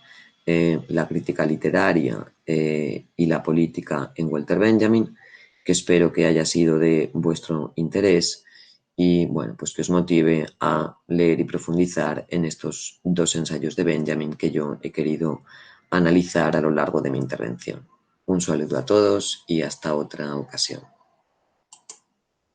la crítica literaria y la política en Walter Benjamin, que espero que haya sido de vuestro interés y bueno, pues que os motive a leer y profundizar en estos dos ensayos de Benjamin que yo he querido analizar a lo largo de mi intervención. Un saludo a todos y hasta otra ocasión.